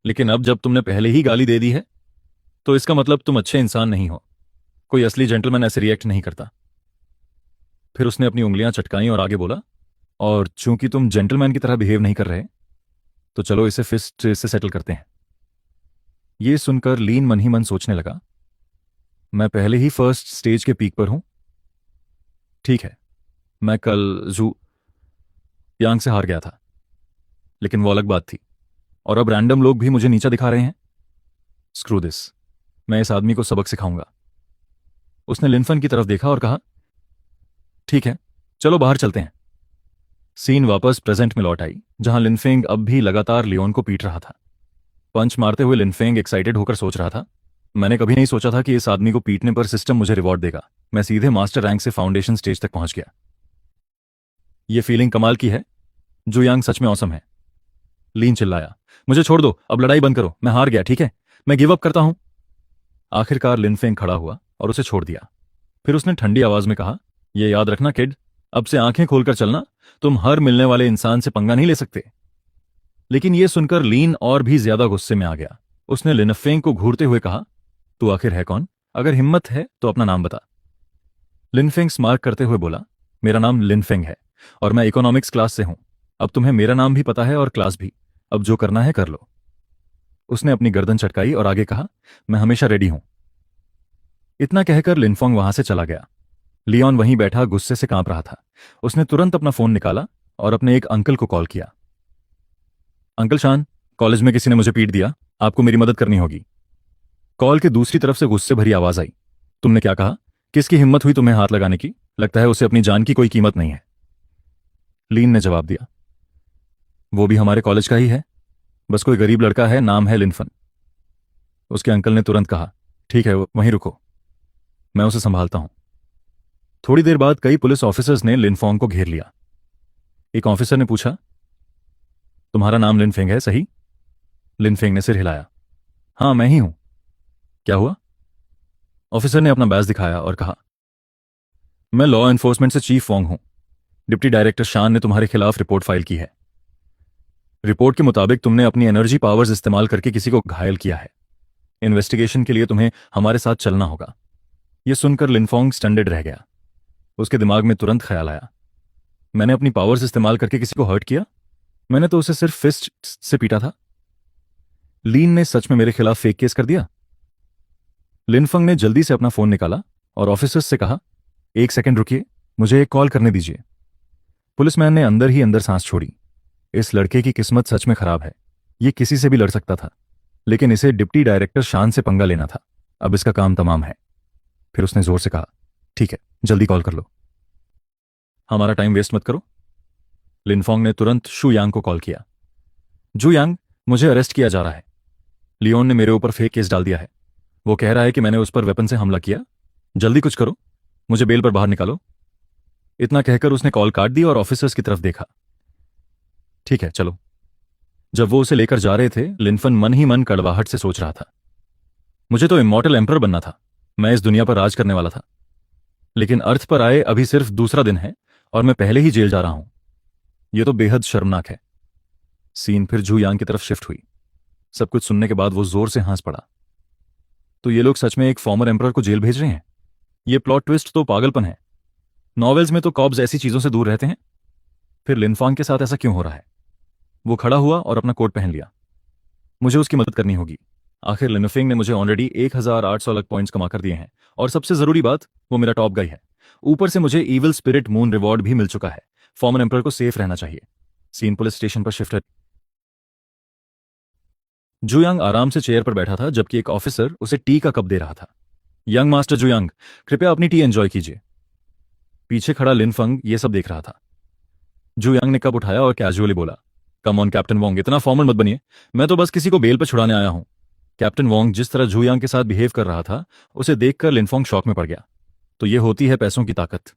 लेकिन अब जब तुमने पहले ही गाली दे दी है तो इसका मतलब तुम अच्छे इंसान नहीं हो। कोई असली जेंटलमैन ऐसे रिएक्ट नहीं करता। फिर उसने अपनी उंगलियां चटकाई और आगे बोला, और चूंकि तुम जेंटलमैन की तरह बिहेव नहीं कर रहे तो चलो इसे फिस्ट से सेटल करते हैं। यह सुनकर लीन मन ही मन सोचने लगा, मैं पहले ही फर्स्ट स्टेज के पीक पर हूं। ठीक है, मैं कल जू यांग से हार गया था, लेकिन वो अलग बात थी, और अब रैंडम लोग भी मुझे नीचा दिखा रहे हैं। स्क्रू दिस, मैं इस आदमी को सबक सिखाऊंगा। उसने लिनफन की तरफ देखा और कहा, ठीक है चलो बाहर चलते हैं। सीन वापस प्रेजेंट में लौट आई, जहां लिनफेंग अब भी लगातार लियोन को पीट रहा था। पंच मारते हुए लिनफेंग एक्साइटेड होकर सोच रहा था, मैंने कभी नहीं सोचा था कि इस आदमी को पीटने पर सिस्टम मुझे रिवॉर्ड देगा। मैं सीधे मास्टर रैंक से फाउंडेशन स्टेज तक पहुंच गया। यह फीलिंग कमाल की है। जुयांग सच में औसम है। लीन चिल्लाया, मुझे छोड़ दो, अब लड़ाई बंद करो, मैं हार गया, ठीक है, मैं गिव अप करता हूं। आखिरकार लिनफेंग खड़ा हुआ और उसे छोड़ दिया। फिर उसने ठंडी आवाज में कहा, यह याद रखना किड, अब से आंखें खोलकर चलना, तुम हर मिलने वाले इंसान से पंगा नहीं ले सकते। लेकिन यह सुनकर लीन और भी ज्यादा गुस्से में आ गया। उसने लिनफेंग को घूरते हुए कहा, तू आखिर है कौन? अगर हिम्मत है तो अपना नाम बता। लिनफेंग स्मार्क करते हुए बोला, मेरा नाम लिनफेंग है और मैं इकोनॉमिक्स क्लास से हूं। अब तुम्हें मेरा नाम भी पता है और क्लास भी। अब जो करना है कर लो। उसने अपनी गर्दन चटकाई और आगे कहा, मैं हमेशा रेडी हूं। इतना कहकर लिनफोंग वहां से चला गया। लियोन वहीं बैठा गुस्से से कांप रहा था। उसने तुरंत अपना फोन निकाला और अपने एक अंकल को कॉल किया। अंकल शान, कॉलेज में किसी ने मुझे पीट दिया, आपको मेरी मदद करनी होगी। कॉल के दूसरी तरफ से गुस्से भरी आवाज आई, तुमने क्या कहा? किसकी हिम्मत हुई तुम्हें हाथ लगाने की? लगता है उसे अपनी जान की कोई कीमत नहीं है। लीन ने जवाब दिया, वो भी हमारे कॉलेज का ही है, बस कोई गरीब लड़का है, नाम है लिनफन। उसके अंकल ने तुरंत कहा, ठीक है वहीं रुको, मैं उसे संभालता हूं। थोड़ी देर बाद कई पुलिस ऑफिसर्स ने लिनफोंग को घेर लिया। एक ऑफिसर ने पूछा, तुम्हारा नाम लिनफेंग है सही? लिनफेंग ने सिर हिलाया, हाँ मैं ही हूं। क्या हुआ? ऑफिसर ने अपना बैज दिखाया और कहा, मैं लॉ एनफोर्समेंट से चीफ वोंग हूं। डिप्टी डायरेक्टर शान ने तुम्हारे खिलाफ रिपोर्ट फाइल की है। रिपोर्ट के मुताबिक तुमने अपनी एनर्जी पावर्स इस्तेमाल करके किसी को घायल किया है। इन्वेस्टिगेशन के लिए तुम्हें हमारे साथ चलना होगा। यह सुनकर लिनफोंग स्टंडेड रह गया। उसके दिमाग में तुरंत ख्याल आया, मैंने अपनी पावर्स इस्तेमाल करके किसी को हर्ट किया? मैंने तो उसे सिर्फ फिस्ट से पीटा था। लीन ने सच में मेरे खिलाफ फेक केस कर दिया? लिनफंग ने जल्दी से अपना फोन निकाला और ऑफिसर्स से कहा, एक सेकंड रुकिए, मुझे एक कॉल करने दीजिए। पुलिसमैन ने अंदर ही अंदर सांस छोड़ी। इस लड़के की किस्मत सच में खराब है। ये किसी से भी लड़ सकता था, लेकिन इसे डिप्टी डायरेक्टर शान से पंगा लेना था। अब इसका काम तमाम है। फिर उसने जोर से कहा, ठीक है जल्दी कॉल कर लो, हमारा टाइम वेस्ट मत करो। लिनफोंग ने तुरंत शू यांग को कॉल किया। जू यांग, मुझे अरेस्ट किया जा रहा है। लियोन ने मेरे ऊपर फेक केस डाल दिया है। वो कह रहा है कि मैंने उस पर वेपन से हमला किया। जल्दी कुछ करो, मुझे बेल पर बाहर निकालो। इतना कहकर उसने कॉल काट दी और ऑफिसर्स की तरफ देखा। ठीक है चलो। जब वो उसे लेकर जा रहे थे, लिनफन मन ही मन कड़वाहट से सोच रहा था, मुझे तो इमॉर्टल एम्परर बनना था। मैं इस दुनिया पर राज करने वाला था, लेकिन अर्थ पर आए अभी सिर्फ दूसरा दिन है और मैं पहले ही जेल जा रहा हूं। यह तो बेहद शर्मनाक है। सीन फिर जू यांग की तरफ शिफ्ट हुई। सब कुछ सुनने के बाद वो जोर से हंस पड़ा। तो ये लोग सच में एक फॉर्मर एम्परर को जेल भेज रहे हैं? ये प्लॉट ट्विस्ट तो पागलपन है। नॉवेल्स में तो कॉब्स ऐसी चीजों से दूर रहते हैं। फिर लिनफांग के साथ ऐसा क्यों हो रहा है? वो खड़ा हुआ और अपना कोट पहन लिया। मुझे उसकी मदद करनी होगी। आखिर लिनफेंग ने मुझे ऑलरेडी 1800 अलग पॉइंट्स कमा कर दिए हैं, और सबसे जरूरी बात, वो मेरा टॉप गाई है। ऊपर से मुझे ईविल स्पिरिट मून रिवॉर्ड भी मिल चुका है। फॉर्मर एम्परर को सेफ रहना चाहिए। सीन पुलिस स्टेशन पर शिफ्ट है। जुयांग आराम से चेयर पर बैठा था, जबकि एक ऑफिसर उसे टी का कप दे रहा था। यंग मास्टर जुयांग, कृपया अपनी टी एंजॉय कीजिए। पीछे खड़ा लिनफंग ये सब देख रहा था। जुयांग ने कप उठाया और कैजुअली बोला, कम ऑन कैप्टन वोंग, इतना फॉर्मल मत बनिए। मैं तो बस किसी को बेल पर छुड़ाने आया हूं। कैप्टन वोंग जिस तरह जुयांग के साथ बिहेव कर रहा था, उसे देखकर लिनफोंग शॉक में पड़ गया। तो ये होती है पैसों की ताकत।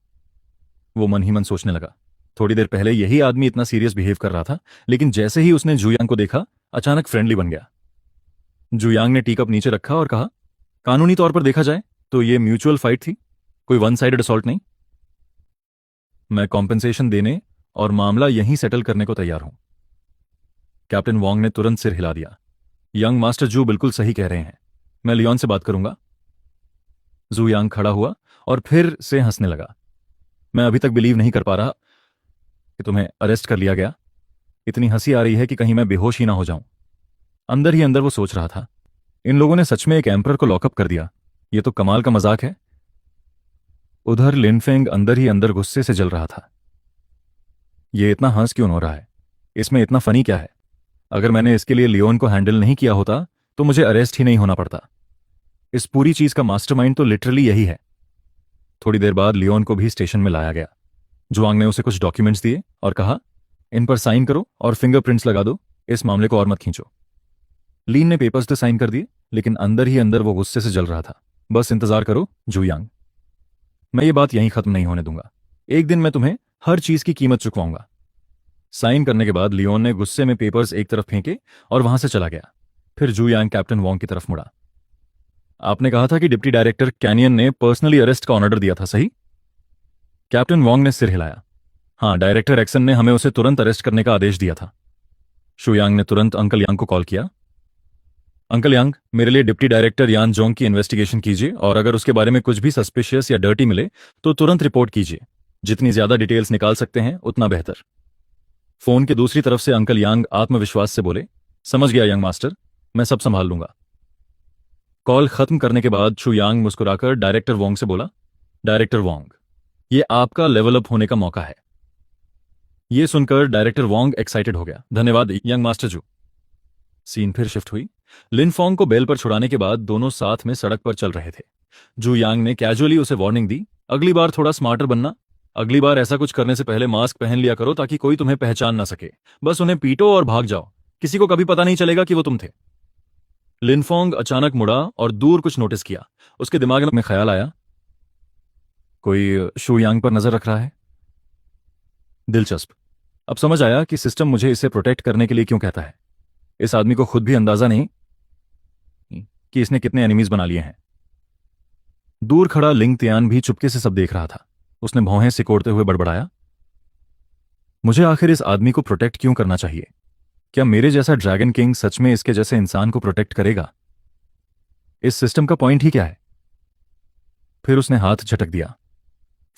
वो मन ही मन सोचने लगा, थोड़ी देर पहले यही आदमी इतना सीरियस बिहेव कर रहा था, लेकिन जैसे ही उसने जुयांग को देखा, अचानक फ्रेंडली बन गया। जुयांग ने टी कप नीचे रखा और कहा, कानूनी तौर पर देखा जाए तो ये म्यूचुअल फाइट थी, कोई वन साइडेड असॉल्ट नहीं। मैं कॉम्पेंसेशन देने और मामला यहीं सेटल करने को तैयार हूं। कैप्टन वोंग ने तुरंत सिर हिला दिया। यंग मास्टर जू बिल्कुल सही कह रहे हैं, मैं लियोन से बात करूंगा। जू यांग खड़ा हुआ और फिर से हंसने लगा। मैं अभी तक बिलीव नहीं कर पा रहा कि तुम्हें अरेस्ट कर लिया गया। इतनी हंसी आ रही है कि कहीं मैं बेहोश ही ना हो जाऊं। अंदर ही अंदर वो सोच रहा था, इन लोगों ने सच में एक एम्परर को लॉकअप कर दिया। ये तो कमाल का मजाक है। उधर लिनफेंग अंदर ही अंदर गुस्से से जल रहा था। ये इतना हंस क्यों हो रहा है? इसमें इतना फनी क्या है? अगर मैंने इसके लिए लियोन को हैंडल नहीं किया होता तो मुझे अरेस्ट ही नहीं होना पड़ता। इस पूरी चीज का मास्टरमाइंड तो लिटरली यही है। थोड़ी देर बाद लियोन को भी स्टेशन में लाया गया। जुआंग ने उसे कुछ डॉक्यूमेंट्स दिए और कहा, इन पर साइन करो और फिंगरप्रिंट्स लगा दो, इस मामले को और मत खींचो। लीन ने पेपर्स तो साइन कर दिए, लेकिन अंदर ही अंदर वो गुस्से से जल रहा था। बस इंतजार करो जुयांग, मैं ये बात यहीं खत्म नहीं होने दूंगा। एक दिन मैं तुम्हें हर चीज की कीमत चुकवाऊंगा। साइन करने के बाद लियोन ने गुस्से में पेपर्स एक तरफ फेंके और वहां से चला गया। फिर जुयांग कैप्टन वोंग की तरफ मुड़ा। आपने कहा था कि डिप्टी डायरेक्टर कैनियन ने पर्सनली अरेस्ट का ऑर्डर दिया था, सही? कैप्टन वोंग ने सिर हिलाया। हां, डायरेक्टर एक्सन ने हमें उसे तुरंत अरेस्ट करने का आदेश दिया था। शुयांग ने तुरंत अंकल यांग को कॉल किया। अंकल यांग, मेरे लिए डिप्टी डायरेक्टर यान जोंग की इन्वेस्टिगेशन कीजिए, और अगर उसके बारे में कुछ भी सस्पिशियस या डर्टी मिले तो तुरंत रिपोर्ट कीजिए। जितनी ज्यादा डिटेल्स निकाल सकते हैं उतना बेहतर। फोन के दूसरी तरफ से अंकल यांग आत्मविश्वास से बोले, समझ गया यंग मास्टर, मैं सब संभाल लूंगा। कॉल खत्म करने के बाद शू यांग मुस्कुराकर डायरेक्टर वोंग से बोला, डायरेक्टर वोंग, ये आपका लेवल अप होने का मौका है। यह सुनकर डायरेक्टर वोंग एक्साइटेड हो गया। धन्यवाद यंग मास्टर जू। सीन फिर शिफ्ट हुई। लिनफोंग को बेल पर छुड़ाने के बाद दोनों साथ में सड़क पर चल रहे थे। जू यांग ने कैजुअली उसे वार्निंग दी, अगली बार थोड़ा स्मार्टर बनना। अगली बार ऐसा कुछ करने से पहले मास्क पहन लिया करो ताकि कोई तुम्हें पहचान ना सके। बस उन्हें पीटो और भाग जाओ, किसी को कभी पता नहीं चलेगा कि वो तुम थे। लिनफोंग अचानक मुड़ा और दूर कुछ नोटिस किया। उसके दिमाग में ख्याल आया, कोई शू यांग पर नजर रख रहा है। दिलचस्प। अब समझ आया कि सिस्टम मुझे इसे प्रोटेक्ट करने के लिए क्यों कहता है। इस आदमी को खुद भी अंदाजा नहीं कि इसने कितने एनिमीज बना लिए हैं। दूर खड़ा लिंग तियान भी चुपके से सब देख रहा था। उसने भौहें सिकोड़ते हुए बड़बड़ाया, मुझे आखिर इस आदमी को प्रोटेक्ट क्यों करना चाहिए? क्या मेरे जैसा ड्रैगन किंग सच में इसके जैसे इंसान को प्रोटेक्ट करेगा? इस सिस्टम का पॉइंट ही क्या है? फिर उसने हाथ झटक दिया,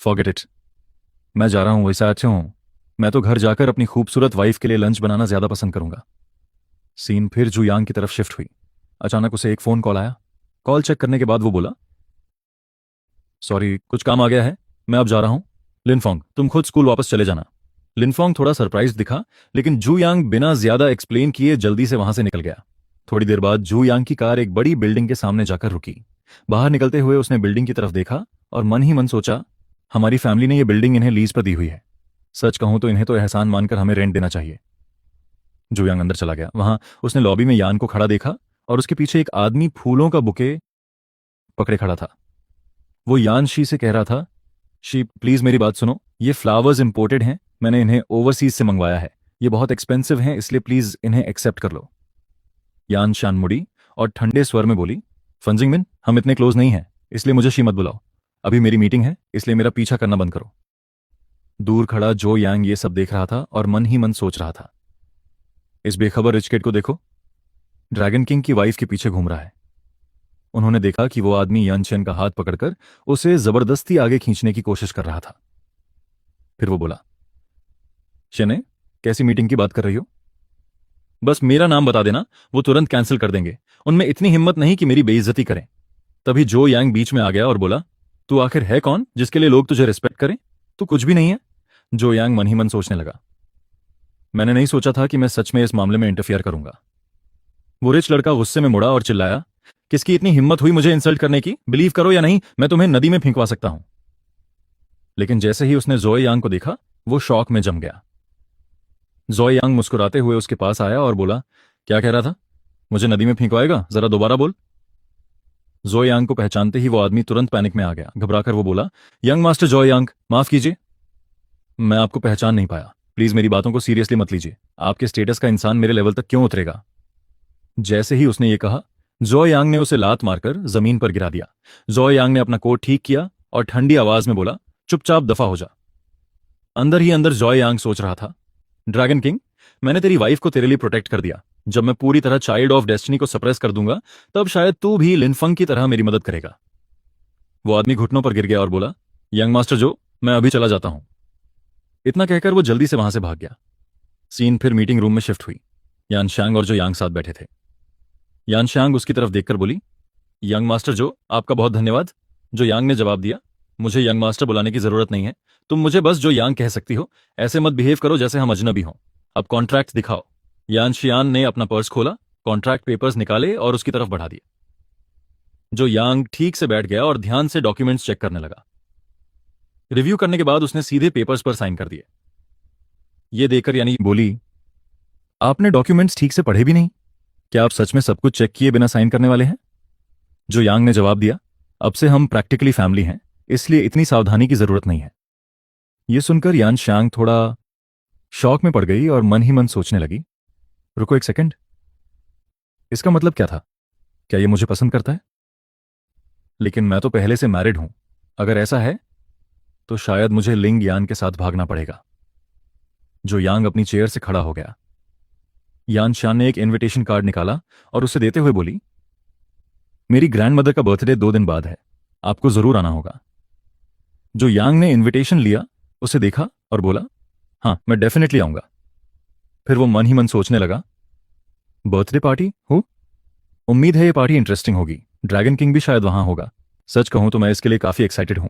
फॉरगेट इट। मैं जा रहा हूं, वैसा अच्छे हूं। मैं तो घर जाकर अपनी खूबसूरत वाइफ के लिए लंच बनाना ज्यादा पसंद करूंगा। सीन फिर जुयांग की तरफ शिफ्ट हुई। अचानक उसे एक फोन कॉल आया। कॉल चेक करने के बाद वो बोला, सॉरी, कुछ काम आ गया है, मैं अब जा रहा हूं। लिनफोंग, तुम खुद स्कूल वापस चले जाना। लिनफोंग थोड़ा सरप्राइज दिखा, लेकिन जू यांग बिना ज्यादा एक्सप्लेन किए जल्दी से वहां से निकल गया। थोड़ी देर बाद जू यांग की कार एक बड़ी बिल्डिंग के सामने जाकर रुकी। बाहर निकलते हुए उसने बिल्डिंग की तरफ देखा और मन ही मन सोचा, हमारी फैमिली ने यह बिल्डिंग इन्हें लीज पर दी हुई है। सच कहूं तो इन्हें तो एहसान मानकर हमें रेंट देना चाहिए। जू यांग अंदर चला गया। वहां उसने लॉबी में यान को खड़ा देखा और उसके पीछे एक आदमी फूलों का बुके पकड़े खड़ा था। वो यान शी से कह रहा था, शी प्लीज मेरी बात सुनो, ये फ्लावर्स इंपोर्टेड हैं, मैंने इन्हें ओवरसीज से मंगवाया है, ये बहुत एक्सपेंसिव हैं, इसलिए प्लीज इन्हें एक्सेप्ट कर लो। यान शान मुड़ी और ठंडे स्वर में बोली, फंजिंगमिन, हम इतने क्लोज नहीं हैं, इसलिए मुझे शी मत बुलाओ। अभी मेरी मीटिंग है, इसलिए मेरा पीछा करना बंद करो। दूर खड़ा जो यांग ये सब देख रहा था और मन ही मन सोच रहा था, इस बेखबर रिच किड को देखो, ड्रैगन किंग की वाइफ के पीछे घूम रहा है। उन्होंने देखा कि वो आदमी यान चेन का हाथ पकड़कर उसे जबरदस्ती आगे खींचने की कोशिश कर रहा था। फिर वो बोला, शेने, कैसी मीटिंग की बात कर रही हो? बस मेरा नाम बता देना, वो तुरंत कैंसिल कर देंगे। उनमें इतनी हिम्मत नहीं कि मेरी बेइज्जती करें। तभी जो यांग बीच में आ गया और बोला, तू आखिर है कौन जिसके लिए लोग तुझे रिस्पेक्ट करें? तू कुछ भी नहीं है। जो यांग मन ही मन सोचने लगा, मैंने नहीं सोचा था कि मैं सच में इस मामले में इंटरफियर करूंगा। वो रिच लड़का गुस्से में मुड़ा और चिल्लाया, किसकी इतनी हिम्मत हुई मुझे इंसल्ट करने की? बिलीव करो या नहीं, मैं तुम्हें नदी में फेंकवा सकता हूं। लेकिन जैसे ही उसने जोए यांग को देखा, वो शॉक में जम गया। जोए यांग मुस्कुराते हुए उसके पास आया और बोला, क्या कह रहा था? मुझे नदी में फेंकवाएगा? जरा दोबारा बोल। जोए यांग को पहचानते ही वो आदमी तुरंत पैनिक में आ गया। घबराकर वो बोला, यंग मास्टर जोए यांग, माफ कीजिए, मैं आपको पहचान नहीं पाया। प्लीज मेरी बातों को सीरियसली मत लीजिए। आपके स्टेटस का इंसान मेरे लेवल तक क्यों उतरेगा? जैसे ही उसने ये कहा, जोए यांग ने उसे लात मारकर जमीन पर गिरा दिया। जोए यांग ने अपना कोट ठीक किया और ठंडी आवाज में बोला, चुपचाप दफा हो जा। अंदर ही अंदर जोए यांग सोच रहा था, ड्रैगन किंग, मैंने तेरी वाइफ को तेरे लिए प्रोटेक्ट कर दिया। जब मैं पूरी तरह चाइल्ड ऑफ डेस्टिनी को सप्रेस कर दूंगा, तब शायद तू भी लिनफंग की तरह मेरी मदद करेगा। वो आदमी घुटनों पर गिर गया और बोला, यंग मास्टर जो, मैं अभी चला जाता हूं। इतना कहकर वो जल्दी से वहां से भाग गया। सीन फिर मीटिंग रूम में शिफ्ट हुई। यान शांग और जो यांग साथ बैठे थे। यान शांग उसकी तरफ देखकर बोली, यंग मास्टर जो, आपका बहुत धन्यवाद। जो यांग ने जवाब दिया, मुझे यंग मास्टर बुलाने की जरूरत नहीं है, तुम मुझे बस जो यांग कह सकती हो। ऐसे मत बिहेव करो जैसे हम अजनबी हों। अब कॉन्ट्रैक्ट दिखाओ। यान शियान ने अपना पर्स खोला, कॉन्ट्रैक्ट पेपर्स निकाले और उसकी तरफ बढ़ा दिए। जो यांग ठीक से बैठ गया और ध्यान से डॉक्यूमेंट्स चेक करने लगा। रिव्यू करने के बाद उसने सीधे पेपर्स पर साइन कर दिए। ये देखकर यानी बोली, आपने डॉक्यूमेंट्स ठीक से पढ़े भी नहीं? क्या आप सच में सब कुछ चेक किए बिना साइन करने वाले हैं? जो यांग ने जवाब दिया, अब से हम प्रैक्टिकली फैमिली हैं, इसलिए इतनी सावधानी की जरूरत नहीं है। यह सुनकर यान शांग थोड़ा शॉक में पड़ गई और मन ही मन सोचने लगी, रुको एक सेकंड, इसका मतलब क्या था? क्या यह मुझे पसंद करता है? लेकिन मैं तो पहले से मैरिड हूं। अगर ऐसा है तो शायद मुझे लिंग यान के साथ भागना पड़ेगा। जो यांग अपनी चेयर से खड़ा हो गया। यान शान ने एक इनविटेशन कार्ड निकाला और उसे देते हुए बोली, मेरी ग्रैंडमदर का बर्थडे 2 दिन बाद है, आपको जरूर आना होगा। जो यांग ने इनविटेशन लिया, उसे देखा और बोला, हाँ मैं डेफिनेटली आऊंगा। फिर वो मन ही मन सोचने लगा, बर्थडे पार्टी हो? उम्मीद है ये पार्टी इंटरेस्टिंग होगी। ड्रैगन किंग भी शायद वहां होगा। सच कहूं तो मैं इसके लिए काफी एक्साइटेड हूं।